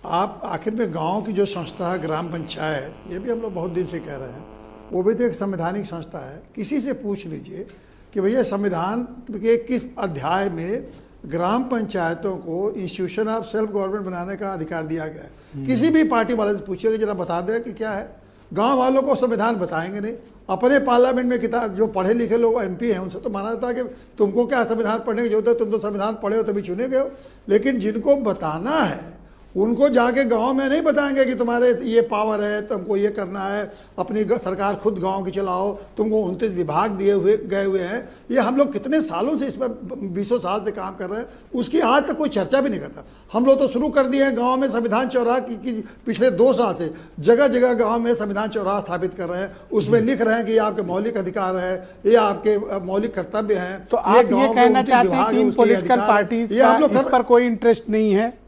आप आखिर में गांव की जो संस्था है, ग्राम पंचायत, ये भी हम लोग बहुत दिन से कह रहे हैं, वो भी तो एक संवैधानिक संस्था है। किसी से पूछ लीजिए कि भैया संविधान के किस अध्याय में ग्राम पंचायतों को इंस्टीट्यूशन ऑफ सेल्फ गवर्नमेंट बनाने का अधिकार दिया गया है। किसी भी पार्टी वाले से पूछिएगा, जरा बता दें कि क्या है। गांव वालों को संविधान बताएंगे नहीं। अपने पार्लियामेंट में किताब, जो पढ़े लिखे लोग MP हैं, उनसे तो माना जाता है कि तुमको क्या संविधान पढ़ने की जरूरत है, तुम तो संविधान पढ़े हो तभी चुने गए हो। लेकिन जिनको बताना है उनको जाके गांव में नहीं बताएंगे कि तुम्हारे ये पावर है, तुमको ये करना है, अपनी सरकार खुद गांव की चलाओ, तुमको 29 विभाग गए हुए हैं। ये हम लोग कितने सालों से इस पर 20 साल से काम कर रहे हैं, उसकी आज तक कोई चर्चा भी नहीं करता। हम लोग तो शुरू कर दिए हैं गांव में संविधान चौराहा की पिछले 2 साल से जगह जगह गांव में संविधान चौराहा स्थापित कर रहे हैं। उसमें लिख रहे हैं कि ये आपके मौलिक अधिकार है, ये आपके मौलिक कर्तव्य हैं। तो आप ये कहना चाहते हैं कि पॉलिटिकल पार्टीज का इस पर कोई इंटरेस्ट नहीं है,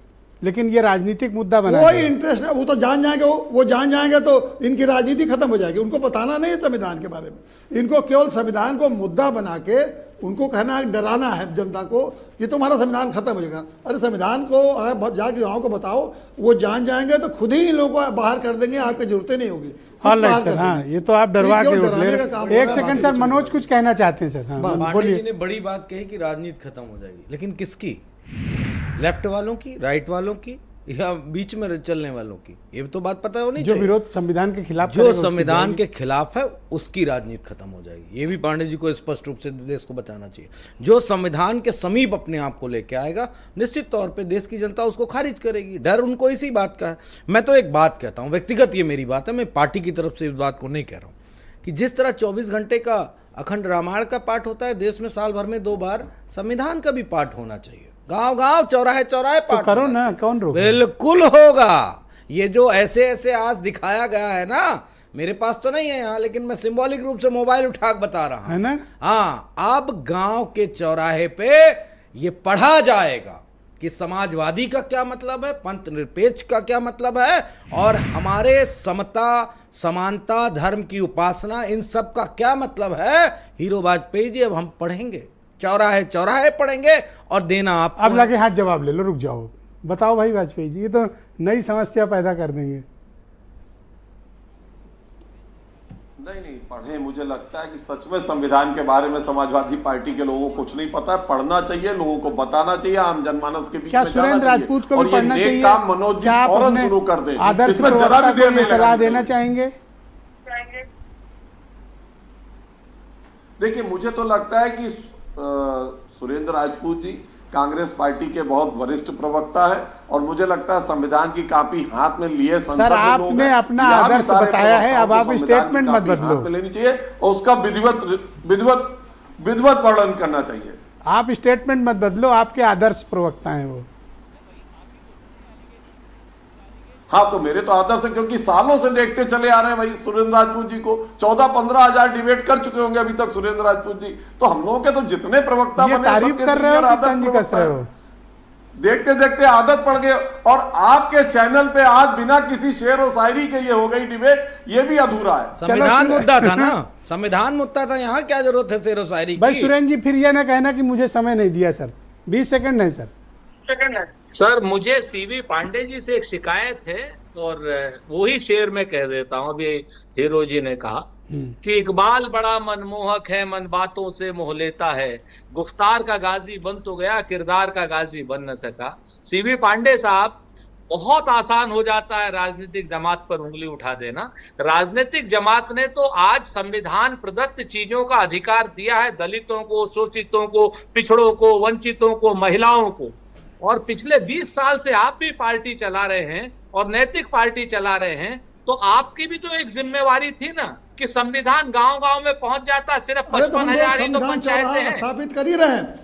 लेकिन ये राजनीतिक मुद्दा बना, कोई इंटरेस्ट नहीं। वो तो जान जाएंगे, वो जान जाएंगे तो इनकी राजनीति खत्म हो जाएगी। उनको बताना नहीं है संविधान के बारे में, इनको केवल संविधान को मुद्दा बना के उनको कहना है, डराना है जनता को कि तुम्हारा संविधान खत्म हो जाएगा। अरे संविधान को अगर जाके गाँव को बताओ, वो जान जाएंगे तो खुद ही इन लोगों को बाहर कर देंगे, आपकी जरूरतें नहीं होगी। हाँ, ये तो आप डरवा के। एक सेकंड सर, मनोज कुछ कहना चाहते हैं सर? हाँ बोलिए। ने बड़ी बात कही कि राजनीति खत्म हो जाएगी, लेकिन किसकी? लेफ्ट वालों की, राइट वालों की, या बीच में चलने वालों की? ये तो बात पता होनी चाहिए। जो विरोध संविधान के खिलाफ, जो संविधान के खिलाफ है, उसकी राजनीति खत्म हो जाएगी। ये भी पांडे जी को स्पष्ट रूप से देश को बताना चाहिए। जो संविधान के समीप अपने आप को लेके आएगा, निश्चित तौर पे देश की जनता उसको खारिज करेगी। डर उनको इसी बात का है। मैं तो एक बात कहता हूँ, व्यक्तिगत ये मेरी बात है, मैं पार्टी की तरफ से इस बात को नहीं कह रहा हूँ, कि जिस तरह 24 घंटे का अखंड रामायण का पाठ होता है, देश में साल भर में 2 बार संविधान का भी पाठ होना चाहिए। गांव गांव, चौराहे चौराहे पाठ तो करो ना, कौन रोक? बिल्कुल होगा। ये जो ऐसे ऐसे आज दिखाया गया है ना, मेरे पास तो नहीं है यहाँ, लेकिन मैं सिंबॉलिक रूप से मोबाइल उठा के बता रहा हूँ ना। हाँ, अब गांव के चौराहे पे ये पढ़ा जाएगा कि समाजवादी का क्या मतलब है, पंथ निरपेक्ष का क्या मतलब है, और हमारे समता, समानता, धर्म की उपासना, इन सब का क्या मतलब है। हीरो वाजपेयी जी अब हम पढ़ेंगे, चौराहे चौराहे पढ़ेंगे, और देना आप। अब लगे हाथ जवाब ले लो, रुक जाओ, बताओ भाई वाजपेयी जी, ये तो नई समस्या पैदा कर देंगे। नहीं पढ़े। मुझे लगता है कि सच में संविधान के बारे में समाजवादी पार्टी के लोगों को कुछ नहीं पता है। पढ़ना चाहिए, लोगों को बताना चाहिए, आम जनमानस के बीच क्या में सुरेंद्र राजपूत को भी पढ़ना चाहिए? काम मनोज जी फौरन शुरू कर दें। आदर्श इसमें जरा भी देर नहीं सलाह देना चाहेंगे? देखिए, मुझे तो लगता है कि सुरेंद्र राजपूत जी कांग्रेस पार्टी के बहुत वरिष्ठ प्रवक्ता है और मुझे लगता है संविधान की कॉपी हाथ में लिए सर आपने अपना आदर्श बताया है, अब आप स्टेटमेंट मत बदलो। हाथ में लेनी चाहिए और उसका विधिवत वर्णन करना चाहिए। आप स्टेटमेंट मत बदलो, आपके आदर्श प्रवक्ता हैं वो। हाँ, तो मेरे तो आदर्श है, क्योंकि सालों से देखते चले आ रहे हैं भाई सुरेंद्र राजपूत जी को। 14-15 हजार डिबेट कर चुके होंगे अभी तक सुरेंद्र राजपूत जी। तो हम लोगों के तो जितने प्रवक्ता बने, तारीफ कर रहे हो कि तंज कस रहे हो? देखते देखते आदत पड़ गई और आपके चैनल पे आज बिना किसी शेर और शायरी के ये हो गई डिबेट, ये भी अधूरा है। संविधान मुद्दा था ना, संविधान मुद्दा था, यहाँ क्या जरूरत है शेर और शायरी की? भाई सुरेंद्र जी फिर ये ना कहना कि मुझे समय नहीं दिया सर। 20 सेकंड है सर। सर मुझे सीवी पांडे जी से एक शिकायत है और वही शेर में कह देता हूं। अभी हीरो जी ने कहा कि इकबाल बड़ा मनमोहक है, मन बातों से मोह लेता है, गुफ्तार का गाजी बन तो गया, किरदार का गाजी बन न सका। सीवी पांडे साहब, बहुत आसान हो जाता है राजनीतिक जमात पर उंगली उठा देना। राजनीतिक जमात ने तो आज संविधान प्रदत्त चीजों का अधिकार दिया है दलितों को, शोषितों को, पिछड़ों को, वंचितों को, महिलाओं को। और पिछले 20 साल से आप भी पार्टी चला रहे हैं और नैतिक पार्टी चला रहे हैं, तो आपकी भी तो एक जिम्मेवारी थी ना कि संविधान गांव-गांव में पहुंच जाता। सिर्फ 55,000 ही तो पंचायतें हैं। स्थापित कर ही रहे हैं।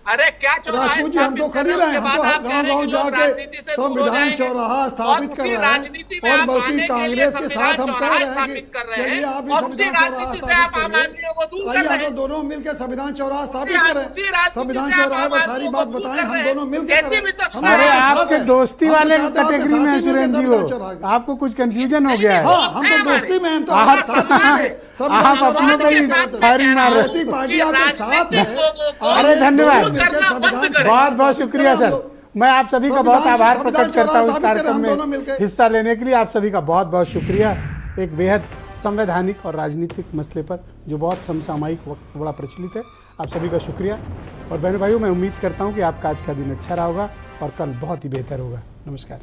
अरे क्या राजपूत जी, हम तो कर ही रहे हैं। हम तो गाँव-गाँव जाके संविधान चौराहा स्थापित कर रहे हैं और बल्कि कांग्रेस के साथ हम कह रहे हैं कि चलिए आप भी संविधान चौराहा स्थापित करिए। हम लोग दोनों मिलकर संविधान चौराहा स्थापित करें। संविधान चौराहे पर सारी बात बताएं, हम दोनों मिलकर करें। अरे आपके दोस्ती वाले कैटेगरी में सुरेंद्र जी हो, आपको कुछ कंफ्यूजन हो गया है। हम तो दोस्ती में, हम तो आप अपने को ही फायरिंग मार रहे हैं। पार्टी आपके साथ है। अरे धन्यवाद, बहुत बहुत शुक्रिया सर। मैं आप सभी का बहुत आभार प्रकट करता हूँ इस कार्यक्रम में हिस्सा लेने के लिए। आप सभी का बहुत बहुत शुक्रिया। एक बेहद संवैधानिक और राजनीतिक मसले पर जो बहुत समसामयिक वक्त बड़ा प्रचलित है, आप सभी का शुक्रिया। और बहनों भाइयों, मैं उम्मीद करता हूँ कि आपका आज का दिन अच्छा रहा होगा और कल बहुत ही बेहतर होगा। नमस्कार।